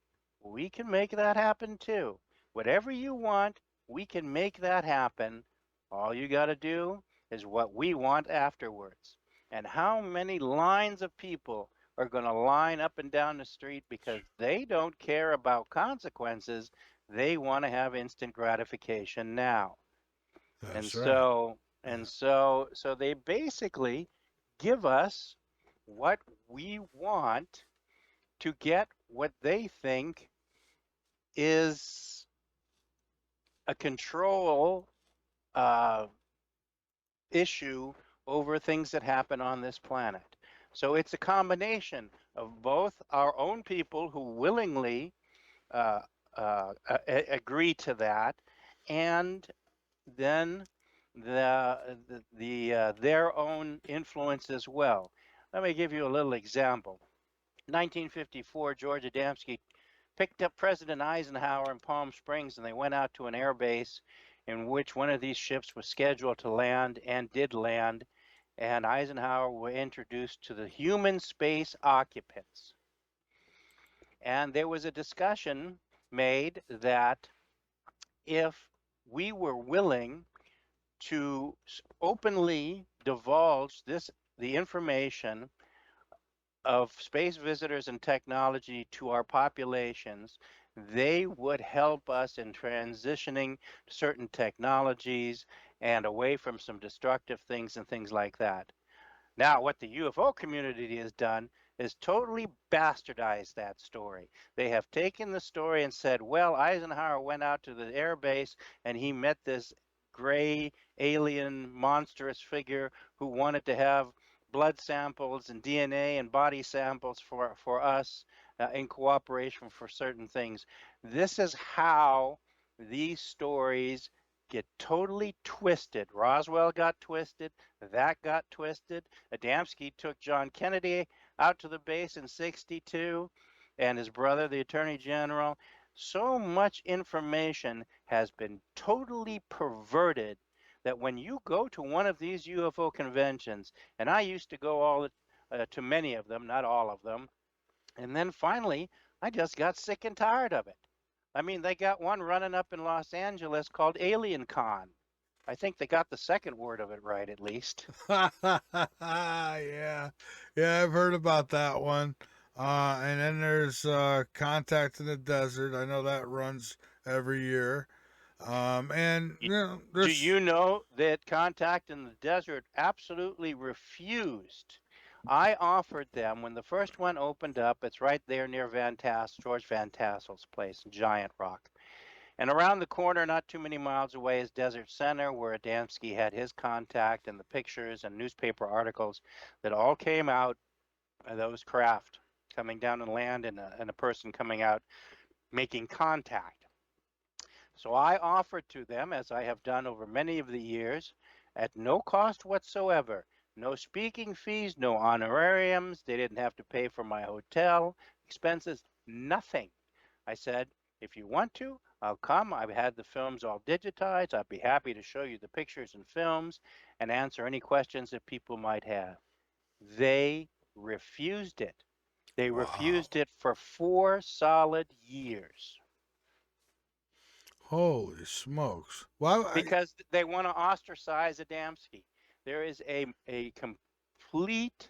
Speaker 2: We can make that happen too. Whatever you want, we can make that happen. All you got to do is what we want afterwards. And how many lines of people are going to line up and down the street because they don't care about consequences? They want to have instant gratification now. And
Speaker 1: That's right.
Speaker 2: so so they basically give us what we want to get what they think is a control uh, issue over things that happen on this planet. So it's a combination of both our own people who willingly uh, agree to that, and then their own influence as well. Let me give you a little example. 1954, George Adamski picked up President Eisenhower in Palm Springs, and they went out to an air base in which one of these ships was scheduled to land and did land, and Eisenhower was introduced to the human space occupants. And there was a discussion made that if we were willing to openly divulge the information of space visitors and technology to our populations, they would help us in transitioning certain technologies and away from some destructive things and things like that. Now, what the UFO community has done is totally bastardized that story. They have taken the story and said, well, Eisenhower went out to the air base and he met this gray alien monstrous figure who wanted to have blood samples and DNA and body samples for us in cooperation for certain things. This is how these stories get totally twisted. Roswell got twisted, that got twisted. Adamski took John Kennedy out to the base in 62 and his brother, the Attorney General. So much information has been totally perverted that when you go to one of these UFO conventions, and I used to go to many of them, not all of them, and then finally I just got sick and tired of it. I mean, they got one running up in Los Angeles called Alien Con. I think they got the second word of it right, at least.
Speaker 1: Yeah, yeah, I've heard about that one. And then there's Contact in the Desert. I know that runs every year. And
Speaker 2: Do
Speaker 1: there's
Speaker 2: you know that Contact in the Desert absolutely refused? I offered them when the first one opened up. It's right there near George Van Tassel's place in Giant Rock. And around the corner, not too many miles away, is Desert Center, where Adamski had his contact, and the pictures and newspaper articles that all came out of those craft coming down and land, and a person coming out making contact. So I offered to them, as I have done over many of the years, at no cost whatsoever. No speaking fees, no honorariums. They didn't have to pay for my hotel expenses, nothing. I said, if you want to, I'll come. I've had the films all digitized. I'd be happy to show you the pictures and films and answer any questions that people might have. They refused it. They
Speaker 1: wow,
Speaker 2: refused it for 4 solid years
Speaker 1: holy smokes! Well,
Speaker 2: because they want to ostracize Adamski. There is a complete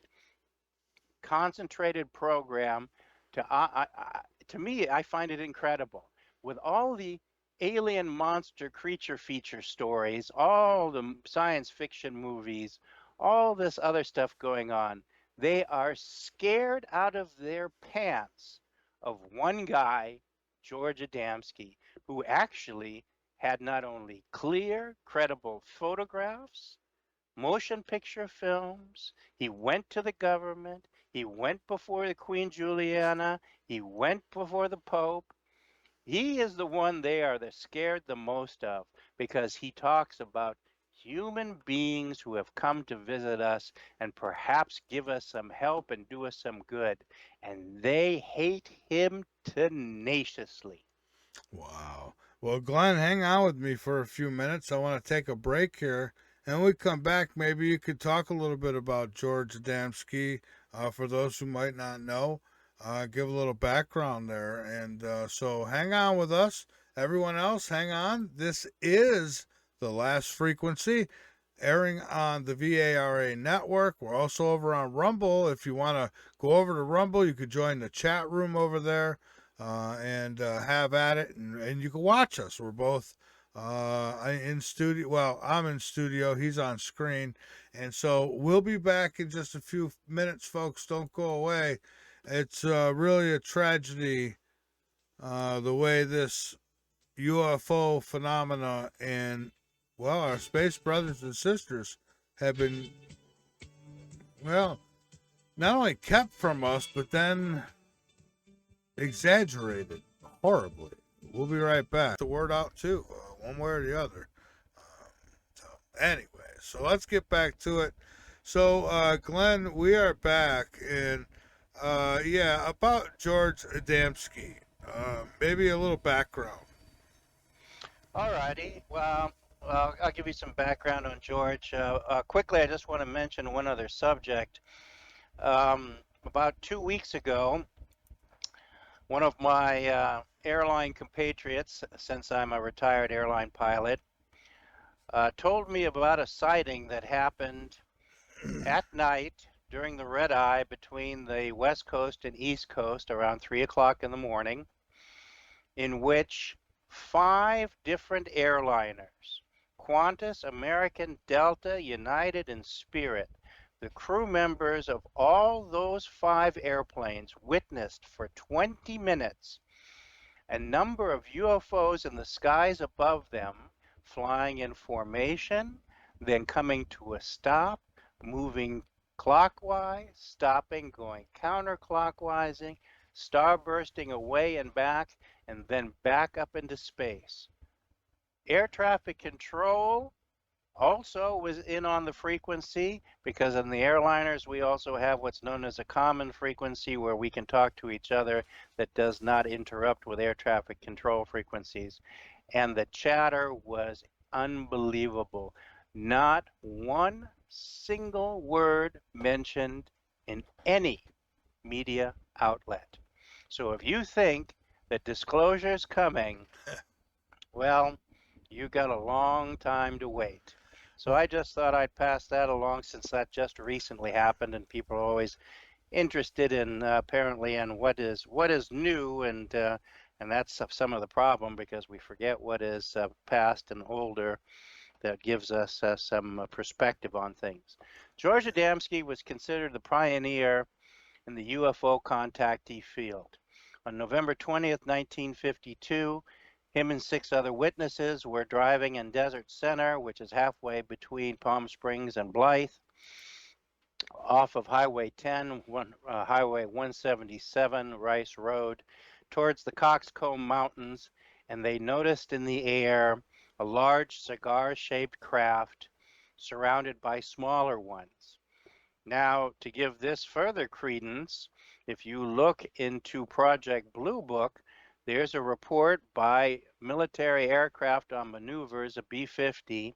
Speaker 2: concentrated program to me, I find it incredible. With all the alien monster creature feature stories, all the science fiction movies, all this other stuff going on, they are scared out of their pants of one guy, George Adamski, who actually had not only clear, credible photographs, motion picture films. He went to the government. He went before the Queen Juliana. He went before the Pope. He is the one they are scared the most of, because he talks about human beings who have come to visit us and perhaps give us some help and do us some good. And they hate him tenaciously.
Speaker 1: Wow. Well, Glenn, hang on with me for a few minutes. I want to take a break here. And when we come back, maybe you could talk a little bit about George Adamski for those who might not know. Give a little background there. And so hang on with us. Everyone else, hang on. This is The Last Frequency, airing on the VARA network. We're also over on Rumble. If you want to go over to Rumble, you could join the chat room over there and have at it, and you can watch us. We're both in studio. Well, I'm in studio. He's on screen, and so we'll be back in just a few minutes, folks. Don't go away. It's really a tragedy the way this UFO phenomena and well, our space brothers and sisters have been well not only kept from us, but then exaggerated horribly. We'll be right back. The word out too, one way or the other. So anyway, so let's get back to it. So Glenn, we are back, and yeah, about George Adamski. Maybe a little background.
Speaker 2: All righty. Well, I'll give you some background on George. Quickly, I just want to mention one other subject. About 2 weeks ago, one of my airline compatriots, since I'm a retired airline pilot, told me about a sighting that happened at night during the red eye between the West Coast and East Coast around 3 o'clock in the morning, in which 5 different airliners, Qantas, American, Delta, United, and Spirit, the crew members of all those 5 airplanes witnessed for 20 minutes a number of UFOs in the skies above them, flying in formation, then coming to a stop, moving clockwise, stopping, going counterclockwise, starbursting away and back, and then back up into space. Air traffic control also was in on the frequency, because in the airliners we also have what's known as a common frequency where we can talk to each other that does not interrupt with air traffic control frequencies. And the chatter was unbelievable. Not one single word mentioned in any media outlet. So if you think that disclosure is coming, well, you got a long time to wait. So I just thought I'd pass that along, since that just recently happened, and people are always interested in apparently in what is new, and that's some of the problem, because we forget what is past and older. That gives us some perspective on things. George Adamski was considered the pioneer in the UFO contactee field. On November 20th, 1952, him and 6 other witnesses were driving in Desert Center, which is halfway between Palm Springs and Blythe, off of Highway 10, Highway 177, Rice Road, towards the Coxcomb Mountains, and they noticed in the air a large cigar-shaped craft surrounded by smaller ones. Now, to give this further credence, if you look into Project Blue Book, there's a report by Military Aircraft on Maneuvers, a B-50,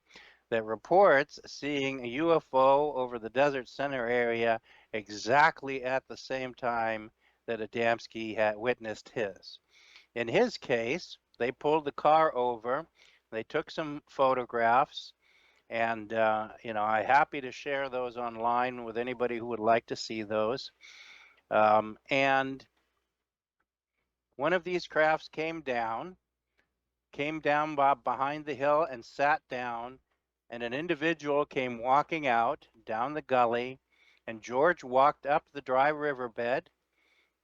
Speaker 2: that reports seeing a UFO over the Desert Center area exactly at the same time that Adamski had witnessed his. In his case, they pulled the car over, they took some photographs, and I'm happy to share those online with anybody who would like to see those. And one of these crafts came down behind the hill and sat down, and an individual came walking out down the gully, and George walked up the dry riverbed,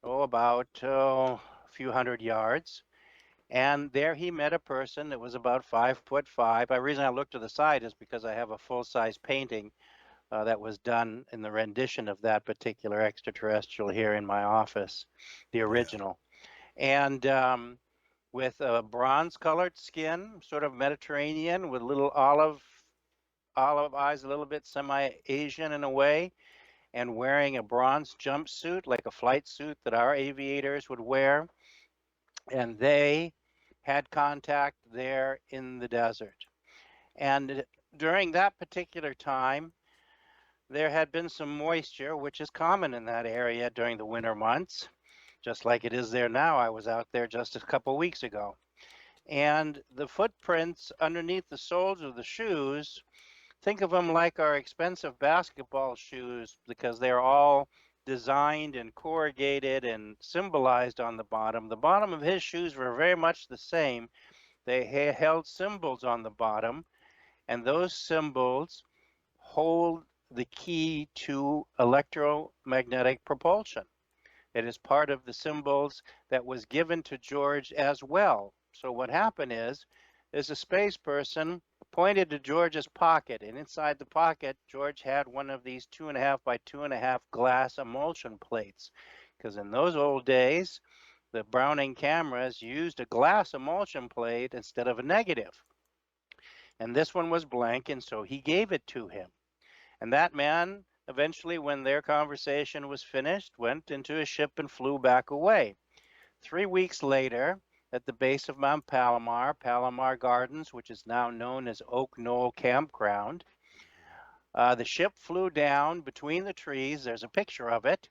Speaker 2: about a few hundred yards, and there he met a person that was about 5'5". The reason I looked to the side is because I have a full-size painting that was done in the rendition of that particular extraterrestrial here in my office, the original. And with a bronze-colored skin, sort of Mediterranean, with little olive eyes, a little bit semi-Asian in a way, and wearing a bronze jumpsuit, like a flight suit that our aviators would wear. And they had contact there in the desert. And during that particular time, there had been some moisture, which is common in that area during the winter months, just like it is there now. I was out there just a couple weeks ago. And the footprints underneath the soles of the shoes, think of them like our expensive basketball shoes because they're all designed and corrugated and symbolized on the bottom. The bottom of his shoes were very much the same. They held symbols on the bottom, and those symbols hold the key to electromagnetic propulsion. It is part of the symbols that was given to George as well. So what happened is a space person pointed to George's pocket, and inside the pocket, George had one of these 2.5 by 2.5 glass emulsion plates. Because in those old days, the Browning cameras used a glass emulsion plate instead of a negative. And this one was blank, and so he gave it to him. And that man, eventually, when their conversation was finished, went into his ship and flew back away. 3 weeks later, at the base of Mount Palomar, Palomar Gardens, which is now known as Oak Knoll Campground, the ship flew down between the trees. There's a picture of it,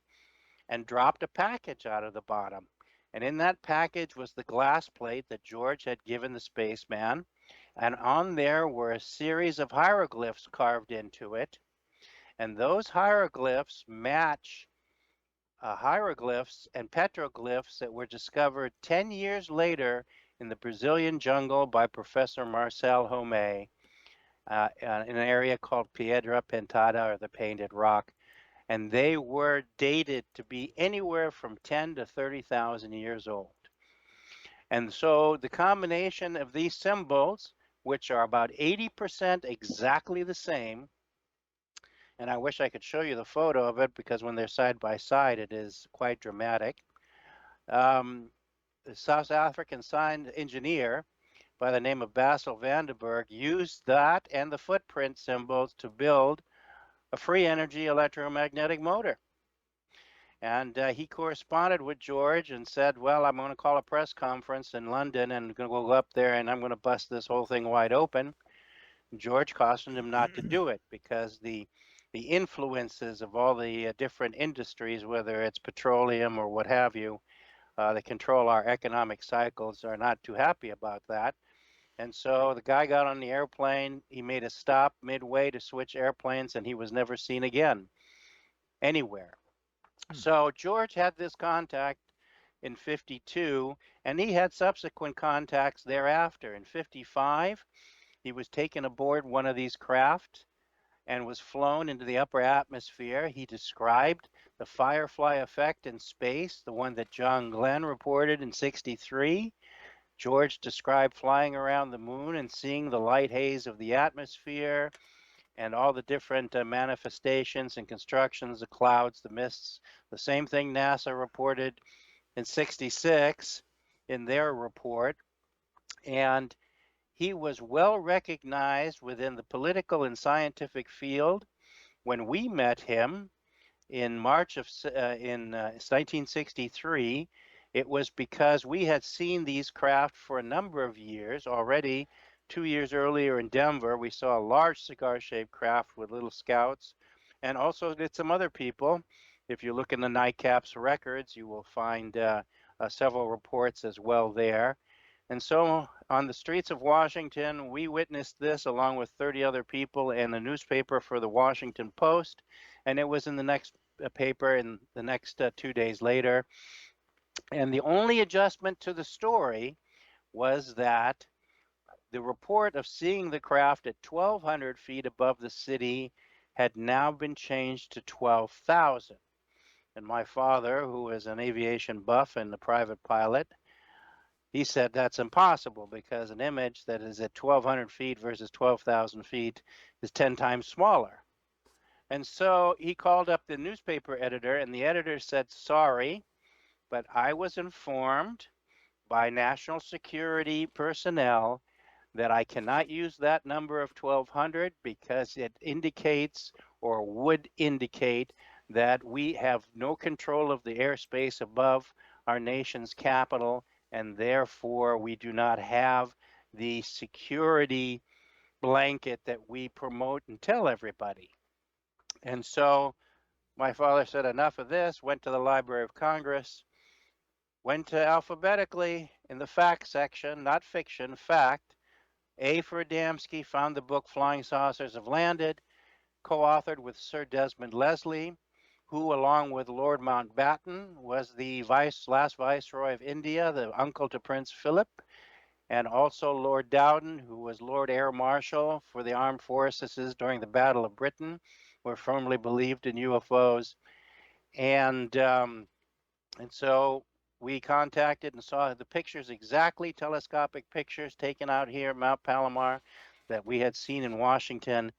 Speaker 2: and dropped a package out of the bottom. And in that package was the glass plate that George had given the spaceman. And on there were a series of hieroglyphs carved into it. And those hieroglyphs match hieroglyphs and petroglyphs that were discovered 10 years later in the Brazilian jungle by Professor Marcel Homé in an area called Piedra Pintada, or the Painted Rock. And they were dated to be anywhere from 10 to 30,000 years old. And so the combination of these symbols, which are about 80% exactly the same, and I wish I could show you the photo of it because when they're side by side, it is quite dramatic. The South African sign engineer by the name of Basil Vandenberg used that and the footprint symbols to build a free energy electromagnetic motor. And he corresponded with George and said, well, I'm going to call a press conference in London and I'm going to go up there and I'm going to bust this whole thing wide open. George cautioned him not to do it because the influences of all the different industries, whether it's petroleum or what have you, that control our economic cycles, are not too happy about that. And so the guy got on the airplane. He made a stop midway to switch airplanes, and he was never seen again anywhere. So George had this contact in 52, and he had subsequent contacts thereafter. In 55, he was taken aboard one of these craft and was flown into the upper atmosphere. He described the firefly effect in space, the one that John Glenn reported in 63. George described flying around the moon and seeing the light haze of the atmosphere and all the different manifestations and constructions, the clouds, the mists. The same thing NASA reported in 66 in their report. And he was well recognized within the political and scientific field. When we met him in March of 1963, it was because we had seen these craft for a number of years already. 2 years earlier in Denver, we saw a large cigar-shaped craft with little scouts, and also did some other people. If you look in the NICAP's records, you will find several reports as well there. And so on the streets of Washington, we witnessed this along with 30 other people in the newspaper for the Washington Post. And it was in the next paper in the next 2 days later. And the only adjustment to the story was that the report of seeing the craft at 1,200 feet above the city had now been changed to 12,000. And my father, who is an aviation buff and a private pilot, he said that's impossible because an image that is at 1,200 feet versus 12,000 feet is 10 times smaller. And so he called up the newspaper editor, and the editor said, sorry, but I was informed by national security personnel that I cannot use that number of 1,200 because it indicates or would indicate that we have no control of the airspace above our nation's capital, and therefore we do not have the security blanket that we promote and tell everybody. And so my father said, enough of this, went to the Library of Congress, went to alphabetically in the fact section, not fiction, fact. A for Adamski, found the book Flying Saucers Have Landed, co-authored with Sir Desmond Leslie, who, along with Lord Mountbatten, was the last Viceroy of India, the uncle to Prince Philip, and also Lord Dowden, who was Lord Air Marshal for the armed forces during the Battle of Britain, were firmly believed in UFOs. And so we contacted and saw the pictures, exactly telescopic pictures taken out here at Mount Palomar that we had seen in Washington.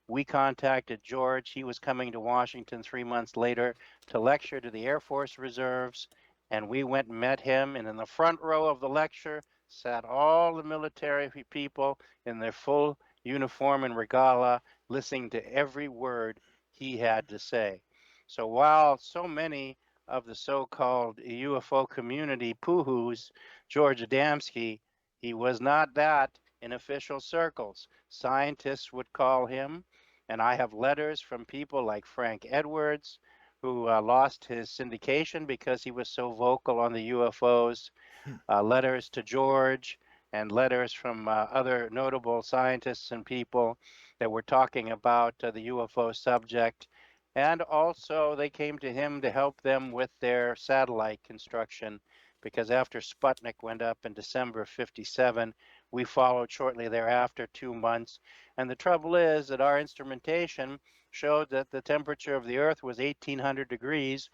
Speaker 2: We contacted George. He was coming to Washington 3 months later to lecture to the Air Force Reserves. And we went and met him. And in the front row of the lecture sat all the military people in their full uniform and regala, listening to every word he had to say. So while so many of the so-called UFO community poohoos George Adamski, he was not that in official circles. Scientists would call him, and I have letters from people like Frank Edwards, who lost his syndication because he was so vocal on the UFOs, letters to George, and letters from other notable scientists and people that were talking about the UFO subject. And also, they came to him to help them with their satellite construction because after Sputnik went up in December of 57, we followed shortly thereafter, 2 months. And the trouble is that our instrumentation showed that the temperature of the Earth was 1,800 degrees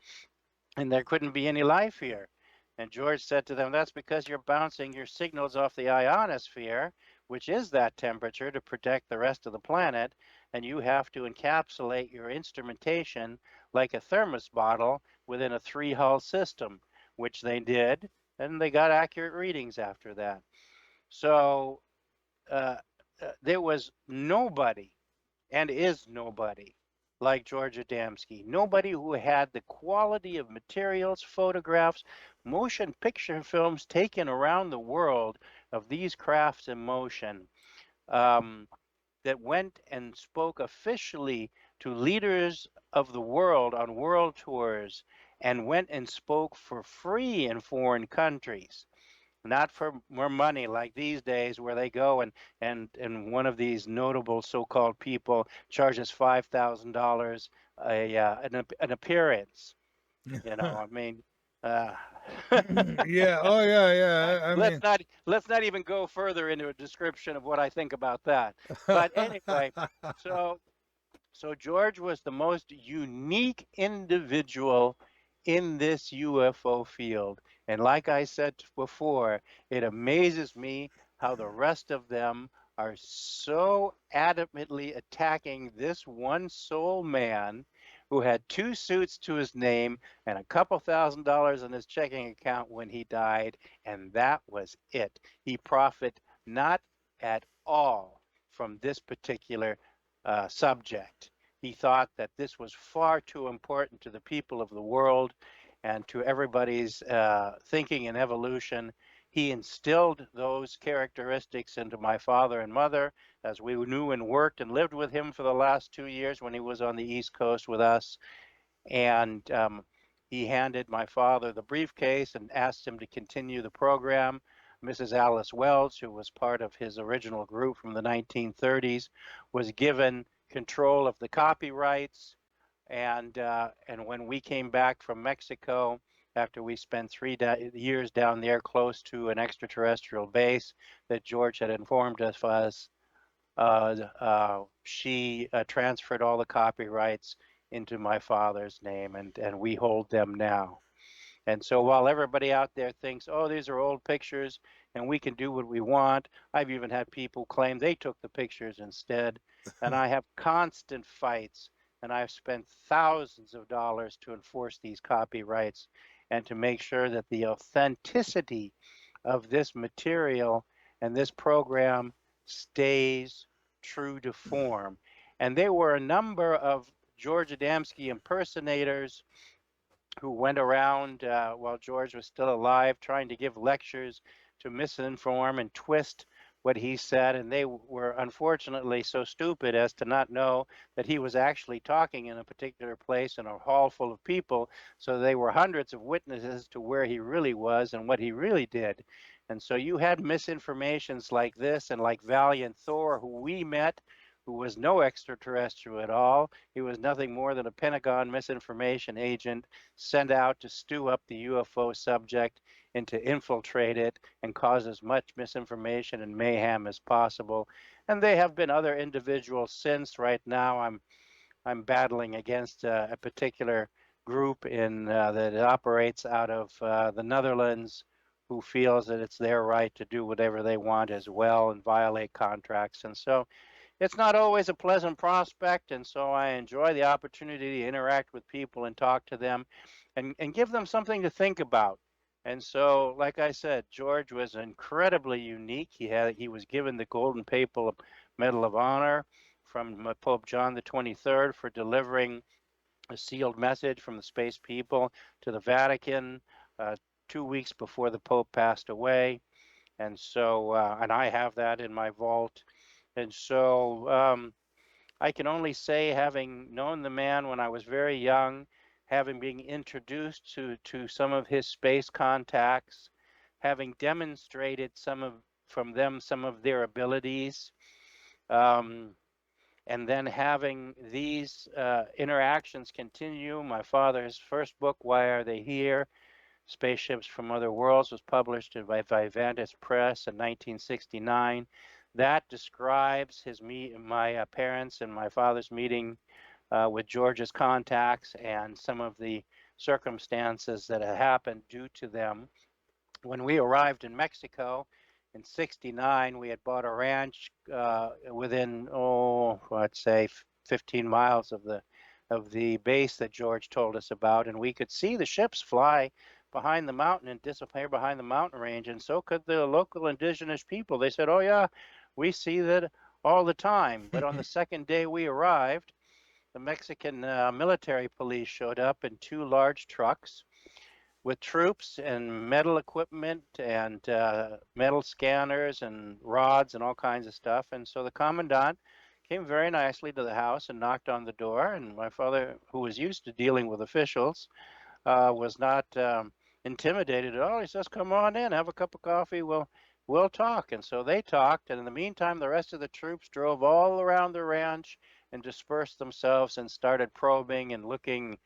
Speaker 2: and there couldn't be any life here. And George said to them, that's because you're bouncing your signals off the ionosphere, which is that temperature, to protect the rest of the planet. And you have to encapsulate your instrumentation like a thermos bottle within a 3-hull system, which they did. And they got accurate readings after that. So uh, there was nobody and is nobody like George Adamski. Nobody who had the quality of materials, photographs, motion picture films taken around the world of these crafts in motion, that went and spoke officially to leaders of the world on world tours and went and spoke for free in foreign countries, not for more money like these days where they go and one of these notable so-called people charges $5,000 an appearance. I mean, uh,
Speaker 1: Yeah. Oh, yeah, yeah. I
Speaker 2: let's
Speaker 1: mean,
Speaker 2: not even go further into a description of what I think about that. But anyway, so so George was the most unique individual in this UFO field. And like I said before, it amazes me how the rest of them are so adamantly attacking this one sole man who had 2 suits to his name and a couple $1,000s in his checking account when he died, and that was it. He profited not at all from this particular subject. He thought that this was far too important to the people of the world and to everybody's thinking and evolution. He instilled those characteristics into my father and mother as we knew and worked and lived with him for the last 2 years when he was on the East Coast with us. And he handed my father the briefcase and asked him to continue the program. Mrs. Alice Welch, who was part of his original group from the 1930s, was given control of the copyrights. And when we came back from Mexico, after we spent 3 years down there close to an extraterrestrial base that George had informed us, she transferred all the copyrights into my father's name, and we hold them now. And so while everybody out there thinks, oh, these are old pictures and we can do what we want, I've even had people claim they took the pictures instead. And I have constant fights, and I've spent thousands of dollars to enforce these copyrights and to make sure that the authenticity of this material, and this program stays true to form. And there were a number of George Adamski impersonators who went around while George was still alive trying to give lectures to misinform and twist what he said. And they were unfortunately so stupid as to not know that he was actually talking in a particular place in a hall full of people. So they were hundreds of witnesses to where he really was and what he really did. And so you had misinformations like this, and like Valiant Thor, who we met, who was no extraterrestrial at all. He was nothing more than a Pentagon misinformation agent sent out to stew up the UFO subject and to infiltrate it and cause as much misinformation and mayhem as possible. And there have been other individuals since. Right now, I'm battling against a particular group that operates out of the Netherlands, who feels that it's their right to do whatever they want as well and violate contracts. And so it's not always a pleasant prospect, and so I enjoy the opportunity to interact with people and talk to them and give them something to think about. And so, like I said, George was incredibly unique. He was given the Golden Papal Medal of Honor from Pope John the 23rd for delivering a sealed message from the space people to the Vatican 2 weeks before the Pope passed away. And so, and I have that in my vault. And so I can only say, having known the man when I was very young, having been introduced to some of his space contacts, having demonstrated from them some of their abilities, and then having these interactions continue. My father's first book, Why Are They Here? Spaceships from Other Worlds, was published by Vivantis Press in 1969. That describes my parents and my father's meeting with George's contacts and some of the circumstances that had happened due to them. When we arrived in Mexico in '69, we had bought a ranch within, let's say 15 miles of the base that George told us about, and we could see the ships fly behind the mountain and disappear behind the mountain range, and so could the local indigenous people. They said, "Oh yeah, we see that all the time." But on the second day we arrived, the Mexican military police showed up in two large trucks with troops and metal equipment and metal scanners and rods and all kinds of stuff. And so the commandant came very nicely to the house and knocked on the door. And my father, who was used to dealing with officials, was not intimidated at all. He says, "Come on in, have a cup of coffee. We'll talk." And so they talked. And in the meantime, the rest of the troops drove all around the ranch and dispersed themselves and started probing and looking.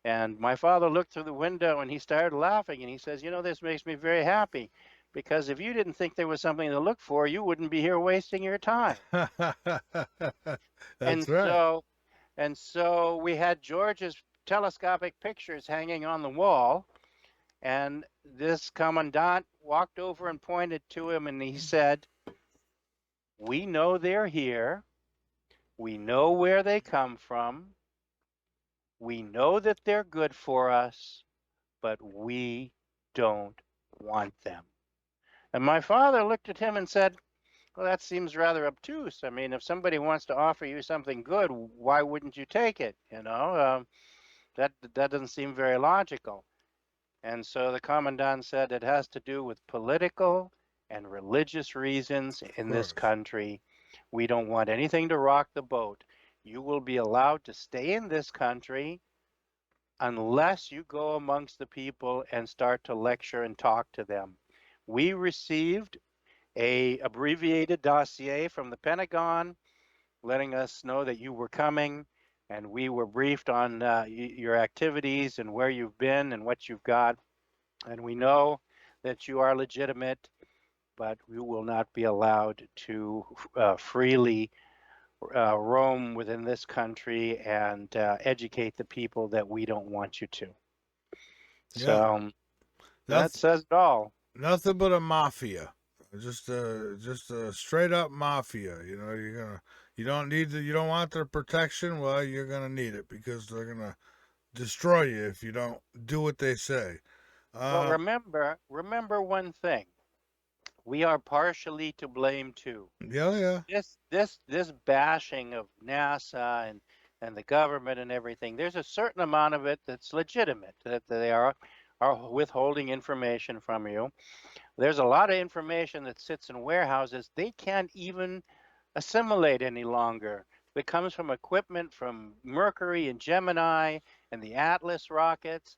Speaker 2: And my father looked through the window and he started laughing. And he says, "This makes me very happy, because if you didn't think there was something to look for, you wouldn't be here wasting your time."
Speaker 1: That's
Speaker 2: And
Speaker 1: right.
Speaker 2: so we had George's telescopic pictures hanging on the wall. And this commandant walked over and pointed to him and he said, "We know they're here. We know where they come from. We know that they're good for us, but we don't want them." And my father looked at him and said, "Well, that seems rather obtuse. I mean, if somebody wants to offer you something good, why wouldn't you take it? That doesn't seem very logical." And so the commandant said, "It has to do with political and religious reasons
Speaker 1: Of
Speaker 2: in this
Speaker 1: course.
Speaker 2: country. We don't want anything to rock the boat. You will be allowed to stay in this country unless you go amongst the people and start to lecture and talk to them." We received a abbreviated dossier from the Pentagon letting us know that you were coming, and we were briefed on your activities and where you've been and what you've got. And we know that you are legitimate, but you will not be allowed to freely roam within this country and educate the people that we don't want you to.
Speaker 1: Yeah.
Speaker 2: So that
Speaker 1: Nothing,
Speaker 2: says it all.
Speaker 1: nothing but a mafia. Just a straight up mafia. You don't want their protection. Well, you're gonna need it because they're gonna destroy you if you don't do what they say.
Speaker 2: Well,
Speaker 1: Uh,
Speaker 2: remember one thing. we are partially to blame too.
Speaker 1: Yeah, yeah.
Speaker 2: This bashing of NASA and the government and everything, there's a certain amount of it that's legitimate, that they are withholding information from you. There's a lot of information that sits in warehouses they can't even assimilate any longer. It comes from equipment from Mercury and Gemini and the Atlas rockets.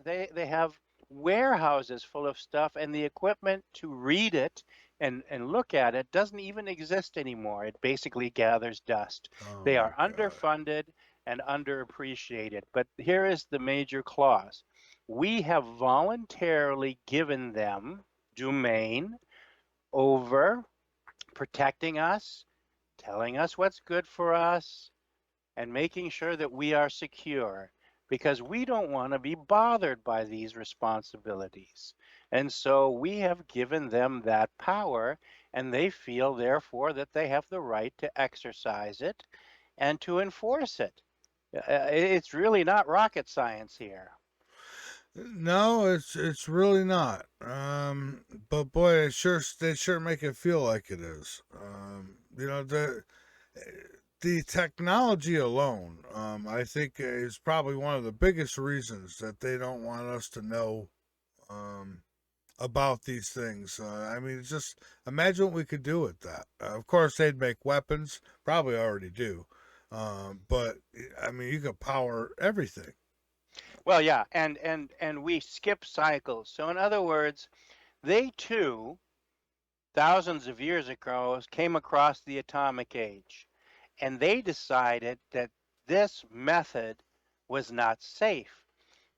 Speaker 2: They have warehouses full of stuff, and the equipment to read it and look at it doesn't even exist anymore. It basically gathers dust.
Speaker 1: Oh
Speaker 2: They
Speaker 1: my
Speaker 2: are
Speaker 1: God.
Speaker 2: underfunded and underappreciated. But here is the major clause. We have voluntarily given them domain over protecting us, telling us what's good for us, and making sure that we are secure because we don't want to be bothered by these responsibilities. And so we have given them that power, and they feel, therefore, that they have the right to exercise it and to enforce it. It's really not rocket science here.
Speaker 1: No, it's really not. But boy, they sure make it feel like it is. You know, the technology alone, I think, is probably one of the biggest reasons that they don't want us to know um, about these things. I mean, just imagine what we could do with that. Of course, they'd make weapons, probably already do. But I mean, you could power everything.
Speaker 2: Well, yeah, and we skip cycles. So in other words, they too thousands of years ago came across the atomic age, and they decided that this method was not safe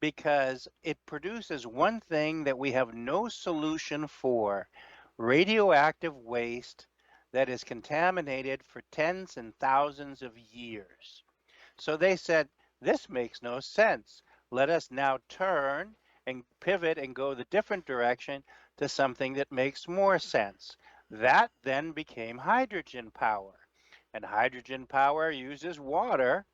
Speaker 2: because it produces one thing that we have no solution for: radioactive waste that is contaminated for tens and thousands of years. So they said, this makes no sense. Let us now turn and pivot and go the different direction to something that makes more sense. That then became hydrogen power. And hydrogen power uses water,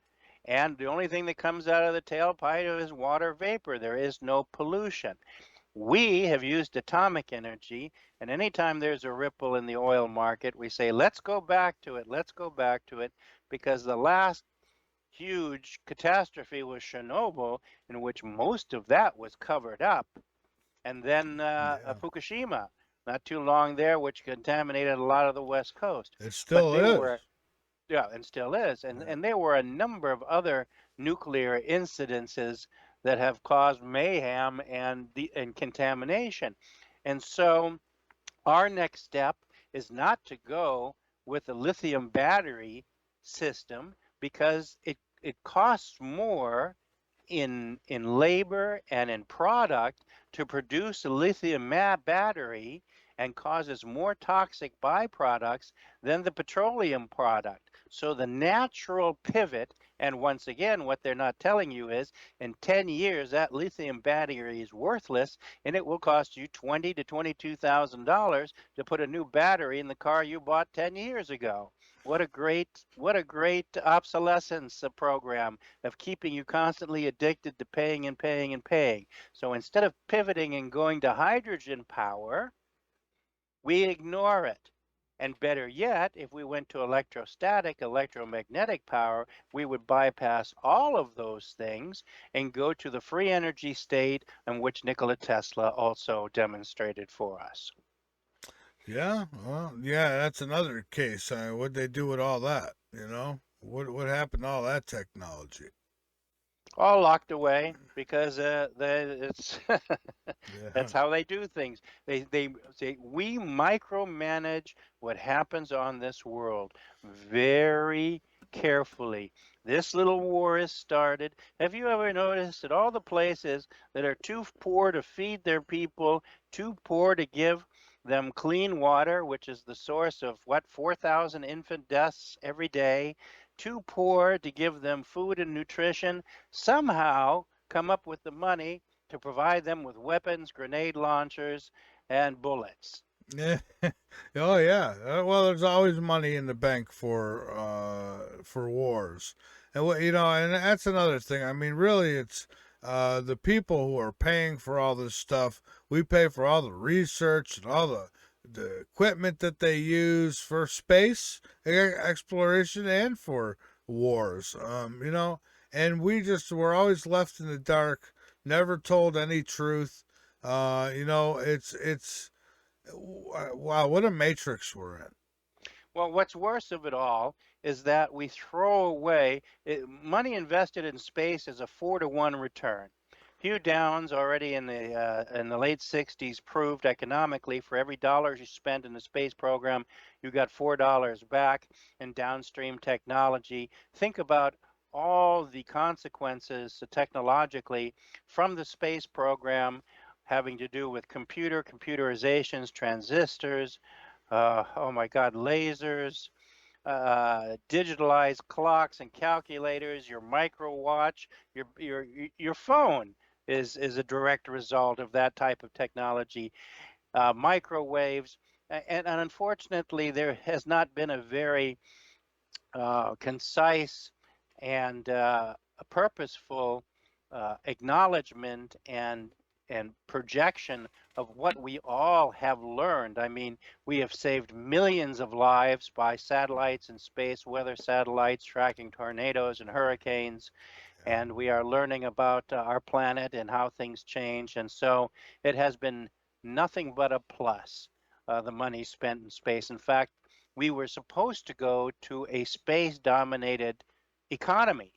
Speaker 2: and the only thing that comes out of the tailpipe is water vapor. There is no pollution. We have used atomic energy, and anytime there's a ripple in the oil market, we say, let's go back to it, let's go back to it, because the last huge catastrophe was Chernobyl, in which most of that was covered up. And then
Speaker 1: Yeah,
Speaker 2: Fukushima, not too long there, which contaminated a lot of the West Coast.
Speaker 1: it
Speaker 2: But
Speaker 1: still
Speaker 2: there
Speaker 1: is.
Speaker 2: were, yeah, and still is.
Speaker 1: Yeah.
Speaker 2: And there were a number of other nuclear incidences that have caused mayhem and contamination. And so our next step is not to go with a lithium battery system because it costs more in labor and in product to produce a lithium battery and causes more toxic byproducts than the petroleum product. So the natural pivot, and once again, what they're not telling you is in 10 years that lithium battery is worthless, and it will cost you $20,000 to $22,000 to put a new battery in the car you bought 10 years ago. What a great obsolescence program of keeping you constantly addicted to paying and paying and paying. So instead of pivoting and going to hydrogen power, we ignore it. And better yet, if we went to electrostatic, electromagnetic power, we would bypass all of those things and go to the free energy state, in which Nikola Tesla also demonstrated for us.
Speaker 1: Yeah, well, yeah, that's another case. What'd they do with all that? What happened to all that technology?
Speaker 2: All locked away because it's
Speaker 1: Yeah,
Speaker 2: that's how they do things. They say we micromanage what happens on this world very carefully. This little war is started. Have you ever noticed that all the places that are too poor to feed their people, too poor to give them clean water, which is the source of what 4,000 infant deaths every day, too poor to give them food and nutrition, somehow come up with the money to provide them with weapons, grenade launchers, and bullets.
Speaker 1: yeah. Oh yeah. Well, there's always money in the bank for wars, and and that's another thing. I mean, really, it's the people who are paying for all this stuff. We pay for all the research and all the equipment that they use for space exploration and for wars. And we're always left in the dark, never told any truth. It's wow, what a matrix we're in.
Speaker 2: Well, what's worse of it all is that we throw away money invested in space is a 4-to-1 return. Hugh Downs, already in the late 60s, proved economically for every dollar you spend in the space program, you got $4 back in downstream technology. Think about all the consequences technologically from the space program having to do with computerizations, transistors, oh my God, lasers, digitalized clocks and calculators, your micro watch, your phone is a direct result of that type of technology. Microwaves, and unfortunately, there has not been a very concise and purposeful acknowledgement and projection of what we all have learned. I mean, we have saved millions of lives by satellites and space weather satellites tracking tornadoes and hurricanes, and we are learning about our planet and how things change. And so it has been nothing but a plus, the money spent in space. In fact, we were supposed to go to a space dominated economy,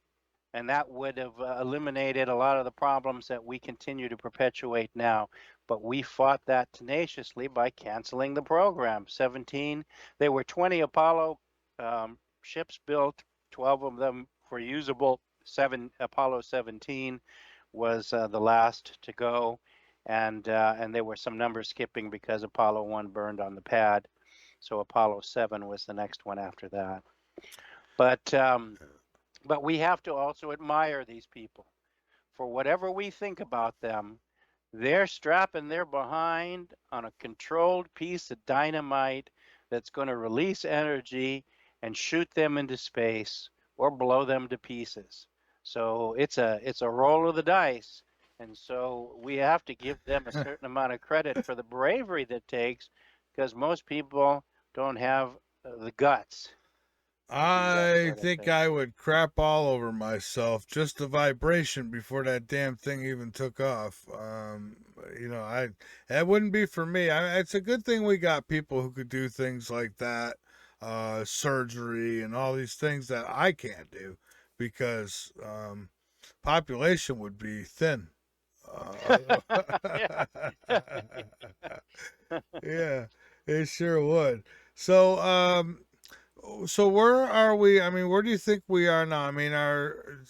Speaker 2: and that would have eliminated a lot of the problems that we continue to perpetuate now. But we fought that tenaciously by canceling the program. There were 20 Apollo ships built, 12 of them were usable. Apollo 17 was the last to go, and there were some numbers skipping because Apollo 1 burned on the pad. So Apollo 7 was the next one after that. But we have to also admire these people. For whatever we think about them, they're strapping their behind on a controlled piece of dynamite that's going to release energy and shoot them into space or blow them to pieces. So it's a roll of the dice. And so we have to give them a certain amount of credit for the bravery that takes, because most people don't have the guts to do that
Speaker 1: I
Speaker 2: sort of
Speaker 1: think
Speaker 2: thing.
Speaker 1: I would crap all over myself just the vibration before that damn thing even took off. I that wouldn't be for me. It's a good thing we got people who could do things like that, surgery and all these things that I can't do because population would be thin.
Speaker 2: Yeah.
Speaker 1: Yeah, it sure would. So, so where are we? I mean, where do you think we are now? I mean, are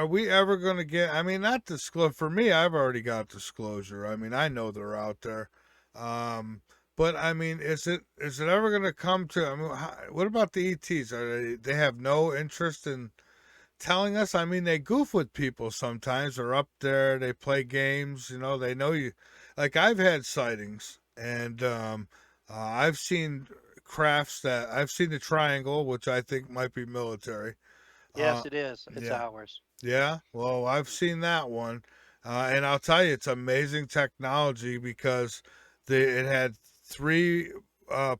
Speaker 1: we ever going to get? I mean, not disclose for me. I've already got disclosure. I mean, I know they're out there. Um, but I mean, is it ever going to come to? I mean, what about the ETs? They have no interest in telling us? I mean, they goof with people sometimes. They're up there. They play games. They know you. Like I've had sightings, and I've seen crafts that I've seen the triangle, which I think might be military. Uh,
Speaker 2: Yes, it is. It's
Speaker 1: yeah,
Speaker 2: ours.
Speaker 1: yeah. Well, I've seen that one, and I'll tell you, it's amazing technology because it had three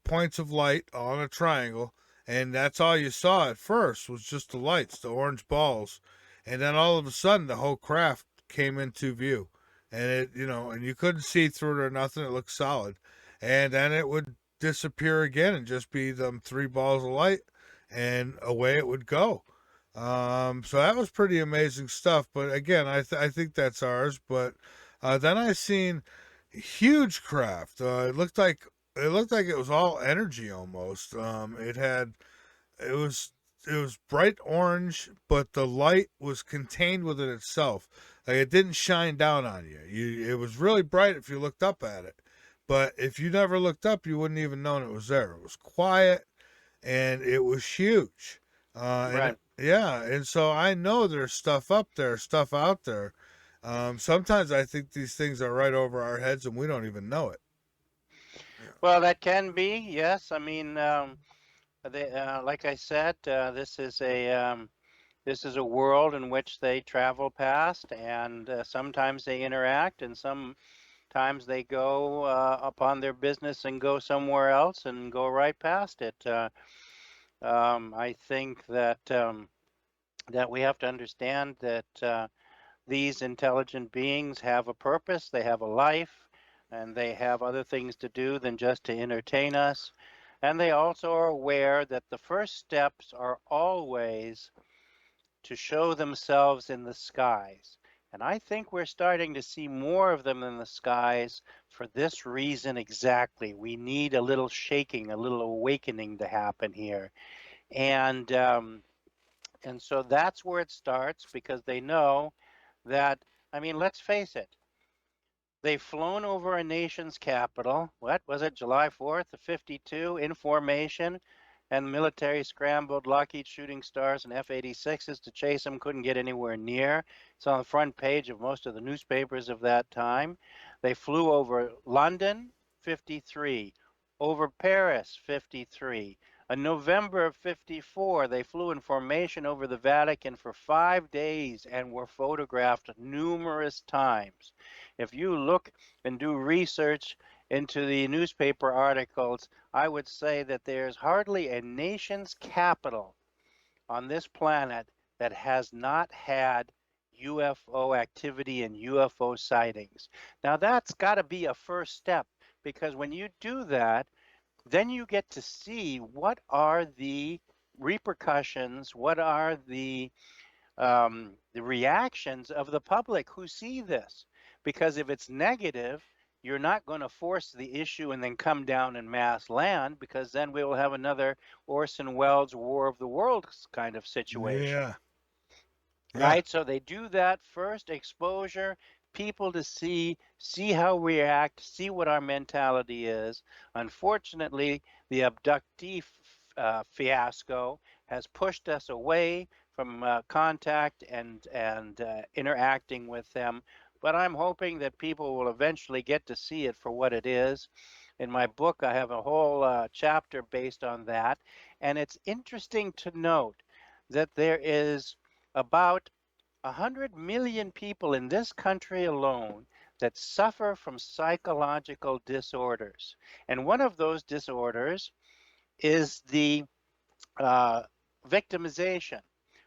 Speaker 1: points of light on a triangle, and that's all you saw at first was just the lights, the orange balls, and then all of a sudden the whole craft came into view, and and you couldn't see through it or nothing. It looked solid, and then it would disappear again and just be them three balls of light, and away it would go. So that was pretty amazing stuff. But again, I think that's ours. But then I seen huge craft. It looked like it was all energy almost. It was bright orange, but the light was contained within itself. Like it didn't shine down on you. It was really bright if you looked up at it. But if you never looked up, you wouldn't even know it was there. It was quiet and it was huge. And
Speaker 2: Right.
Speaker 1: yeah, and so I know there's stuff up there, stuff out there. Sometimes I think these things are right over our heads and we don't even know it.
Speaker 2: Well, that can be, yes. I mean, like I said, this is a world in which they travel past, and sometimes they interact, and times they go upon their business and go somewhere else and go right past it. I think that we have to understand that these intelligent beings have a purpose, they have a life, and they have other things to do than just to entertain us. And they also are aware that the first steps are always to show themselves in the skies. And I think we're starting to see more of them in the skies for this reason exactly. We need a little shaking, a little awakening to happen here. And so that's where it starts, because they know that, I mean, let's face it, they've flown over a nation's capital. What was it, July 4th of 52, in formation, and the military scrambled Lockheed Shooting Stars and F-86s to chase them, couldn't get anywhere near. It's on the front page of most of the newspapers of that time. They flew over London, 53, over Paris, 53. In November of 54, they flew in formation over the Vatican for 5 days and were photographed numerous times. If you look and do research into the newspaper articles, I would say that there's hardly a nation's capital on this planet that has not had UFO activity and UFO sightings. Now, that's got to be a first step, because when you do that, then you get to see what are the repercussions, what are the reactions of the public who see this. Because if it's negative, you're not going to force the issue and then come down and mass land, because then we will have another Orson Welles War of the Worlds kind of situation.
Speaker 1: Yeah. Yeah.
Speaker 2: Right? So they do that first, exposure, people to see how we react, see what our mentality is. Unfortunately, the abductee fiasco has pushed us away from contact and interacting with them. But I'm hoping that people will eventually get to see it for what it is. In my book, I have a whole chapter based on that. And it's interesting to note that there is about 100 million people in this country alone that suffer from psychological disorders. And one of those disorders is the uh, victimization,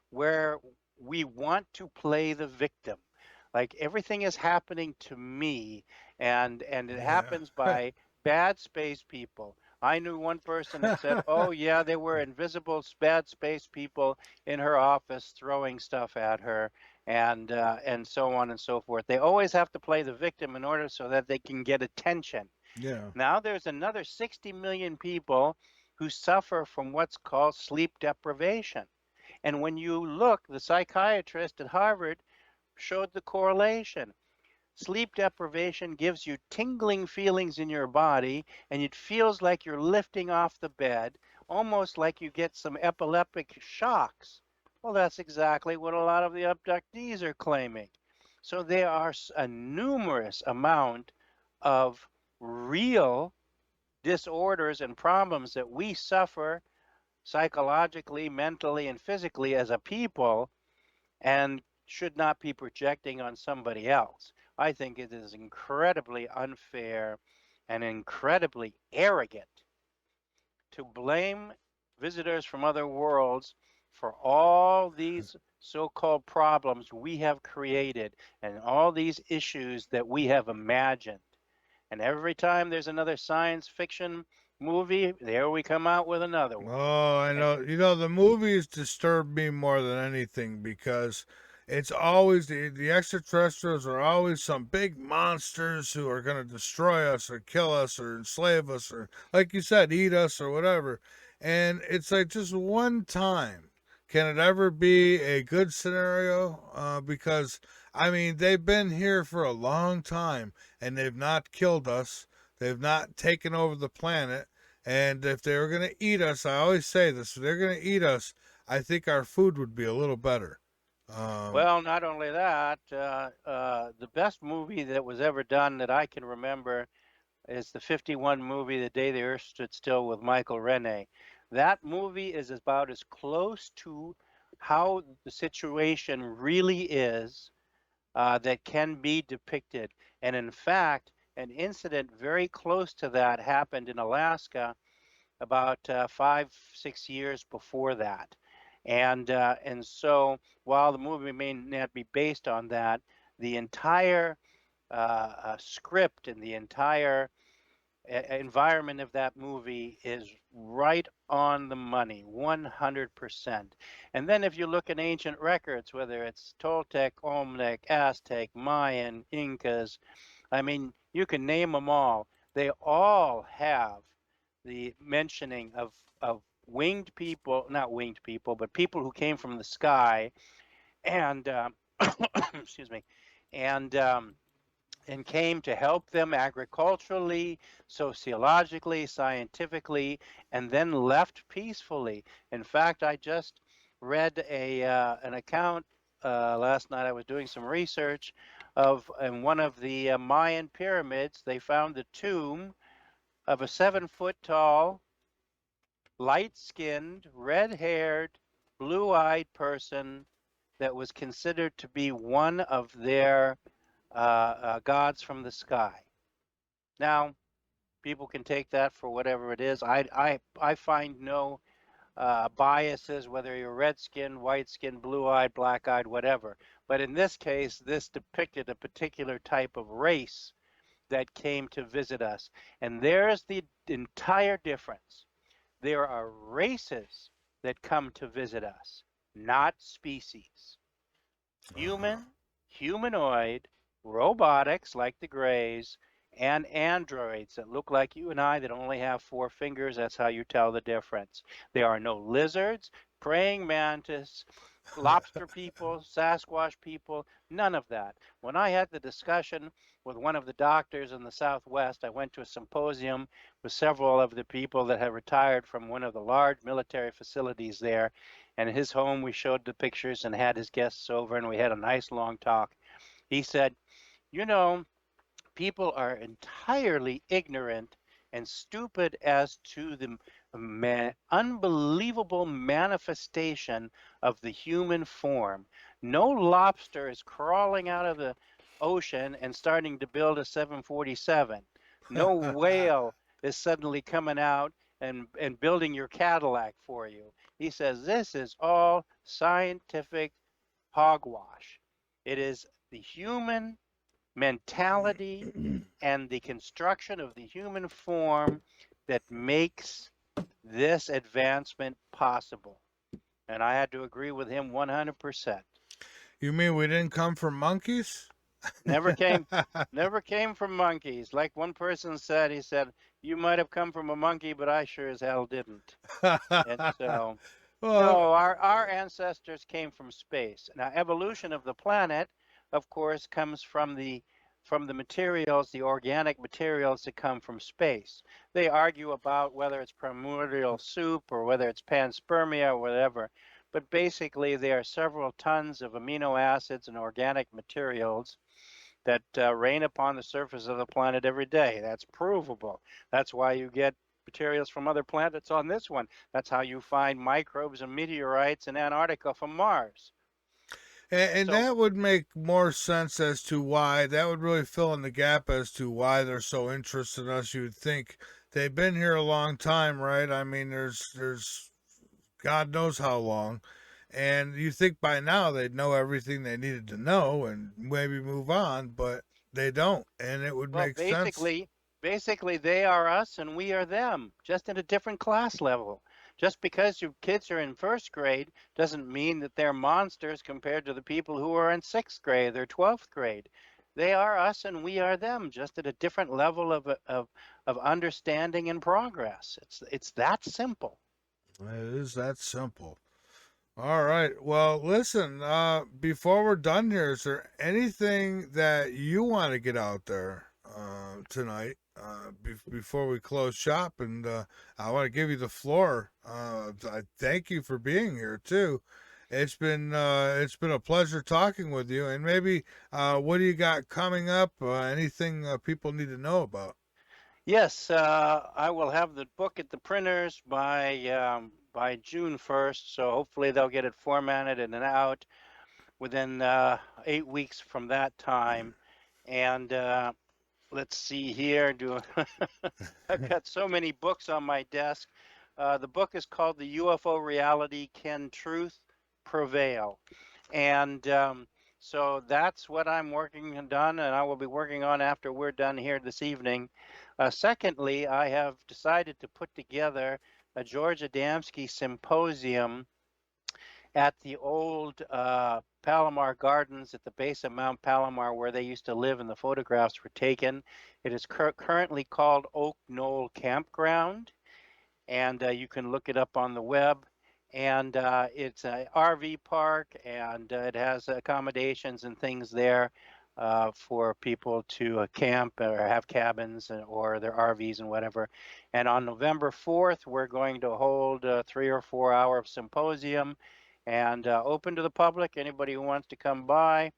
Speaker 2: where we want to play the victim. Like everything is happening to me, and it
Speaker 1: Yeah.
Speaker 2: happens by bad space people. I knew one person that said, "Oh yeah, there were invisible bad space people in her office throwing stuff at her, and so on and so forth." They always have to play the victim in order so that they can get attention.
Speaker 1: Yeah.
Speaker 2: Now there's another 60 million people who suffer from what's called sleep deprivation. And when you look, the psychiatrist at Harvard showed the correlation. Sleep deprivation gives you tingling feelings in your body, and it feels like you're lifting off the bed, almost like you get some epileptic shocks. Well, that's exactly what a lot of the abductees are claiming. So there are a numerous amount of real disorders and problems that we suffer psychologically, mentally, and physically as a people, and should not be projecting on somebody else. I think it is incredibly unfair and incredibly arrogant to blame visitors from other worlds for all these so-called problems we have created and all these issues that we have imagined. And every time there's another science fiction movie, there we come out with another one.
Speaker 1: Oh, I
Speaker 2: And
Speaker 1: know. You know, the movies disturb me more than anything because it's always the extraterrestrials are always some big monsters who are going to destroy us or kill us or enslave us or, like you said, eat us or whatever. And it's like just one time. Can it ever be a good scenario? Because, I mean, they've been here for a long time and they've not killed us. They've not taken over the planet. And if they were going to eat us, I always say this, if they're going to eat us, I think our food would be a little better. Um,
Speaker 2: well, not only that, the best movie that was ever done that I can remember is the 51 movie, The Day the Earth Stood Still, with Michael Rene. That movie is about as close to how the situation really is that can be depicted. And in fact, an incident very close to that happened in Alaska about 5, 6 years before that. And so while the movie may not be based on that, the entire script and the entire environment of that movie is right on the money, 100%. And then if you look at ancient records, whether it's Toltec, Olmec, Aztec, Mayan, Incas, I mean, you can name them all. They all have the mentioning of winged people, not winged people, but people who came from the sky and excuse me, and and came to help them agriculturally, sociologically, scientifically, and then left peacefully. In fact, I just read an account last night. I was doing some research of in one of the Mayan pyramids. They found the tomb of a 7 foot tall, light skinned, red haired, blue eyed person that was considered to be one of their gods from the sky. Now, people can take that for whatever it is. I find no biases, whether you're red skinned, white skinned, blue eyed, black eyed, whatever. But in this case, this depicted a particular type of race that came to visit us. And there's the entire difference. There are races that come to visit us, not species. Human, humanoid, robotics like the Greys, and androids that look like you and I that only have 4 fingers. That's how you tell the difference. There are no lizards, praying mantis, lobster people, Sasquatch people, none of that. When I had the discussion with one of the doctors in the Southwest, I went to a symposium with several of the people that had retired from one of the large military facilities there. And his home, we showed the pictures and had his guests over, and we had a nice long talk. He said, you know, people are entirely ignorant and stupid as to the unbelievable manifestation of the human form. No lobster is crawling out of the ocean and starting to build a 747. No whale is suddenly coming out and building your Cadillac for you. He says this is all scientific hogwash. It is the human mentality and the construction of the human form that makes this advancement possible. And I had to agree with him 100%.
Speaker 1: You mean we didn't come from monkeys?
Speaker 2: Never came never came from monkeys. Like one person said, he said, you might have come from a monkey, but I sure as hell didn't. And so
Speaker 1: Well,
Speaker 2: no, our ancestors came from space. Now, evolution of the planet, of course, comes from the materials, the organic materials that come from space. They argue about whether it's primordial soup or whether it's panspermia or whatever. But basically, there are several tons of amino acids and organic materials that rain upon the surface of the planet every day. That's provable. That's why you get materials from other planets on this one. That's how you find microbes and meteorites in Antarctica from Mars.
Speaker 1: and
Speaker 2: So,
Speaker 1: that would make more sense as to why, that would really fill in the gap as to why they're so interested in us. You'd think they've been here a long time, right? I mean, there's God knows how long. And you think by now they'd know everything they needed to know and maybe move on, but they don't. And it would
Speaker 2: well,
Speaker 1: make sense.
Speaker 2: basically they are us and we are them, just at a different class level. Just because your kids are in first grade doesn't mean that they're monsters compared to the people who are in sixth grade or 12th grade. They are us and we are them, just at a different level of understanding and progress. It's that simple.
Speaker 1: It is that simple. All right. Well, listen, before we're done here, is there anything that you want to get out there tonight before we close shop? And I want to give you the floor. I thank you for being here too. It's been a pleasure talking with you. And maybe what do you got coming up? Anything people need to know about?
Speaker 2: Yes, I will have the book at the printers by June 1st. So hopefully they'll get it formatted and out within 8 weeks from that time. And let's see here. I've got so many books on my desk. The book is called The UFO Reality: Can Truth Prevail? And so that's what I'm working on, and I will be working on after we're done here this evening. Secondly, I have decided to put together a George Adamski symposium at the old Palomar Gardens at the base of Mount Palomar, where they used to live and the photographs were taken. It is currently called Oak Knoll Campground, and you can look it up on the web. And it's an RV park, and it has accommodations and things there for people to camp or have cabins or their RVs and whatever. And on November 4th, we're going to hold a 3 or 4 hour symposium and open to the public. Anybody who wants to come by,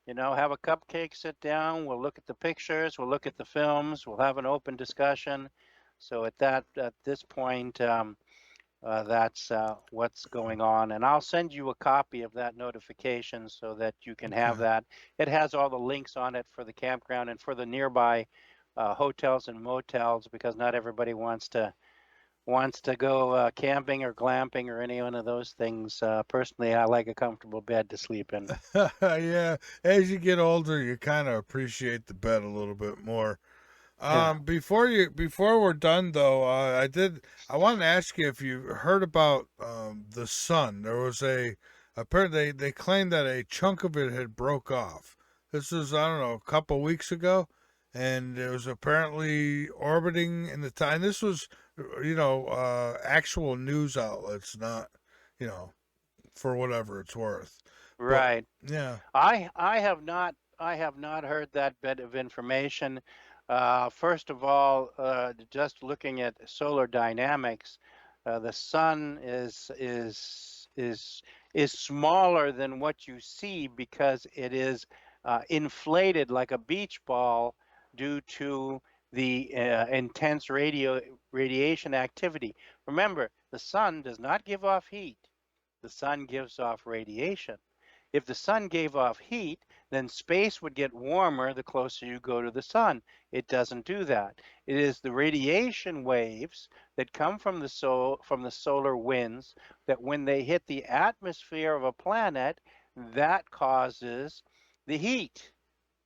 Speaker 2: have a cupcake, sit down. We'll look at the pictures, we'll look at the films, we'll have an open discussion. So at this point, that's what's going on, and I'll send you a copy of that notification so that you can have
Speaker 1: Okay.
Speaker 2: that. It has all the links on it for the campground and for the nearby hotels and motels, because not everybody wants to go camping or glamping or any one of those things. Personally, I like a comfortable bed to sleep in.
Speaker 1: Yeah, as you get older, you kind of appreciate the bed a little bit more.
Speaker 2: Yeah.
Speaker 1: Before we're done though, I wanted to ask you if you heard about the sun. There was apparently they claimed that a chunk of it had broke off. This was, I don't know, a couple weeks ago, and it was apparently orbiting in the time. This was, actual news outlets, not, you know, for whatever it's worth. But
Speaker 2: Right.
Speaker 1: yeah,
Speaker 2: I have not heard that bit of information. First of all, just looking at solar dynamics, the sun is smaller than what you see because it is inflated like a beach ball due to the intense radiation activity. Remember, the sun does not give off heat. The sun gives off radiation. If the sun gave off heat, then space would get warmer the closer you go to the sun. It doesn't do that. It is the radiation waves that come from the solar winds that when they hit the atmosphere of a planet, that causes the heat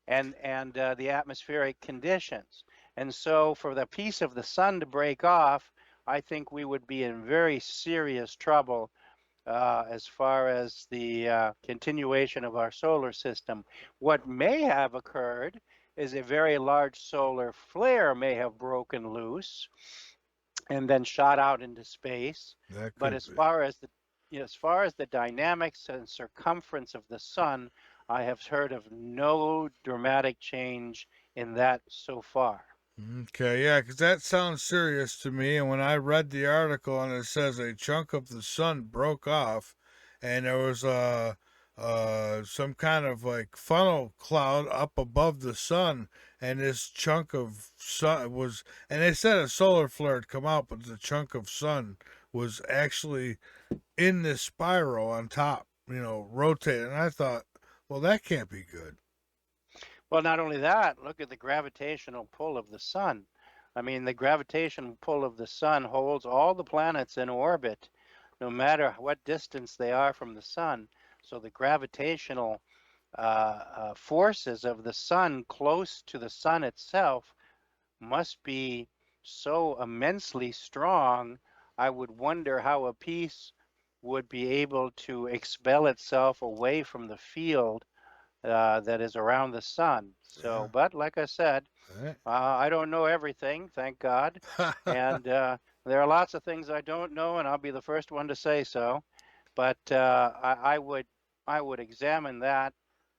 Speaker 2: and the atmospheric conditions. And so for the piece of the sun to break off, I think we would be in very serious trouble as far as the continuation of our solar system. What may have occurred is a very large solar flare may have broken loose and then shot out into space.
Speaker 1: that
Speaker 2: But
Speaker 1: could be.
Speaker 2: as far as the dynamics and circumference of the sun, I have heard of no dramatic change in that so far.
Speaker 1: Okay, yeah, because that sounds serious to me. And when I read the article and it says a chunk of the sun broke off, and there was some kind of like funnel cloud up above the sun, and this chunk of sun was, and they said a solar flare had come out, but the chunk of sun was actually in this spiral on top, rotating. And I thought, well, that can't be good.
Speaker 2: Well, not only that, look at the gravitational pull of the sun. I mean, the gravitational pull of the sun holds all the planets in orbit, no matter what distance they are from the sun. So the gravitational forces of the sun close to the sun itself must be so immensely strong. I would wonder how a piece would be able to expel itself away from the field that is around the sun. So, but like I said, I don't know everything, thank God.
Speaker 1: Yeah.
Speaker 2: And there are lots of things I don't know, and I'll be the first one to say so. But I would examine that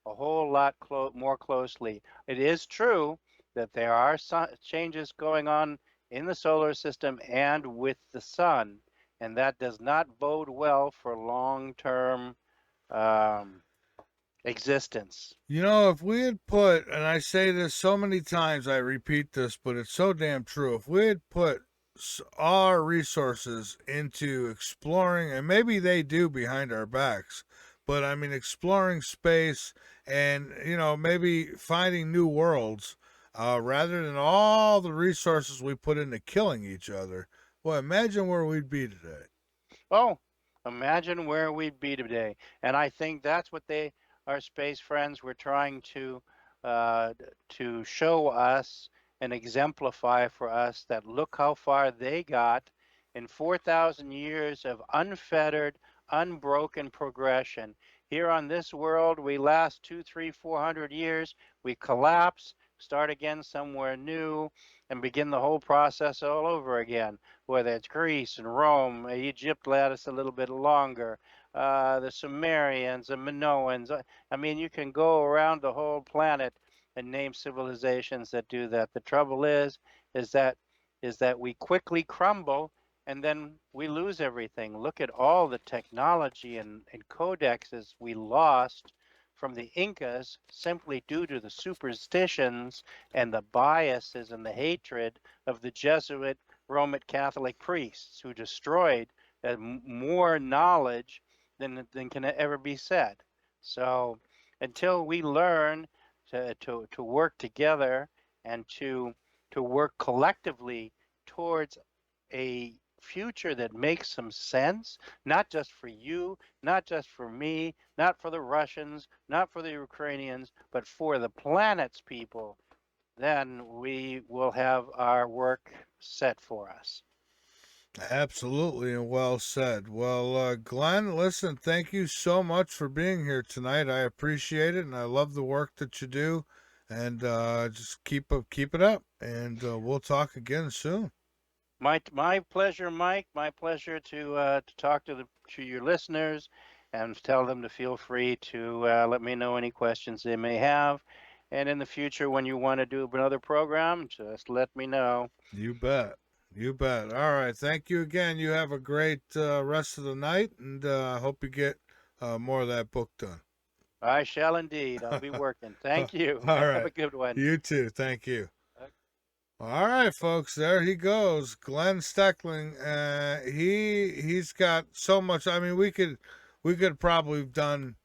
Speaker 2: a whole lot more closely. It is true that there are changes going on in the solar system and with the sun, and that does not bode well for long-term um, existence.
Speaker 1: If we had put, and I say this so many times, I repeat this, but it's so damn true. If we had put our resources into exploring, and maybe they do behind our backs, but I mean, exploring space and, maybe finding new worlds, rather than all the resources we put into killing each other. Well, imagine where we'd be today.
Speaker 2: Oh, imagine where we'd be today. And I think that's what our space friends, were trying uh, to show us and exemplify for us, that look how far they got in 4,000 years of unfettered, unbroken progression. Here on this world, we last 2, 3, 400 years, we collapse, start again somewhere new, and begin the whole process all over again, whether it's Greece and Rome. Egypt lasted a little bit longer. The Sumerians, the Minoans. I mean, you can go around the whole planet and name civilizations that do that. The trouble is that we quickly crumble and then we lose everything. Look at all the technology and codexes we lost from the Incas, simply due to the superstitions and the biases and the hatred of the Jesuit Roman Catholic priests, who destroyed more knowledge than can ever be said. So until we learn to work together and to work collectively towards a future that makes some sense, not just for you, not just for me, not for the Russians, not for the Ukrainians, but for the planet's people, then we will have our work set for us.
Speaker 1: Absolutely, and well said. Well, Glenn, listen, thank you so much for being here tonight. I appreciate it, and I love the work that you do. And just keep it up, and we'll talk again soon.
Speaker 2: My pleasure, Mike. My pleasure to talk to your listeners, and tell them to feel free to let me know any questions they may have. And in the future, when you want to do another program, just let me know.
Speaker 1: You bet. You bet. All right. Thank you again. You have a great rest of the night, and I hope you get more of that book done.
Speaker 2: I shall indeed. I'll be working. Thank you.
Speaker 1: All
Speaker 2: Have
Speaker 1: right.
Speaker 2: a good one.
Speaker 1: You too. Thank you. All right, folks. There he goes, Glenn Steckling. He's got so much. I mean, we could probably have done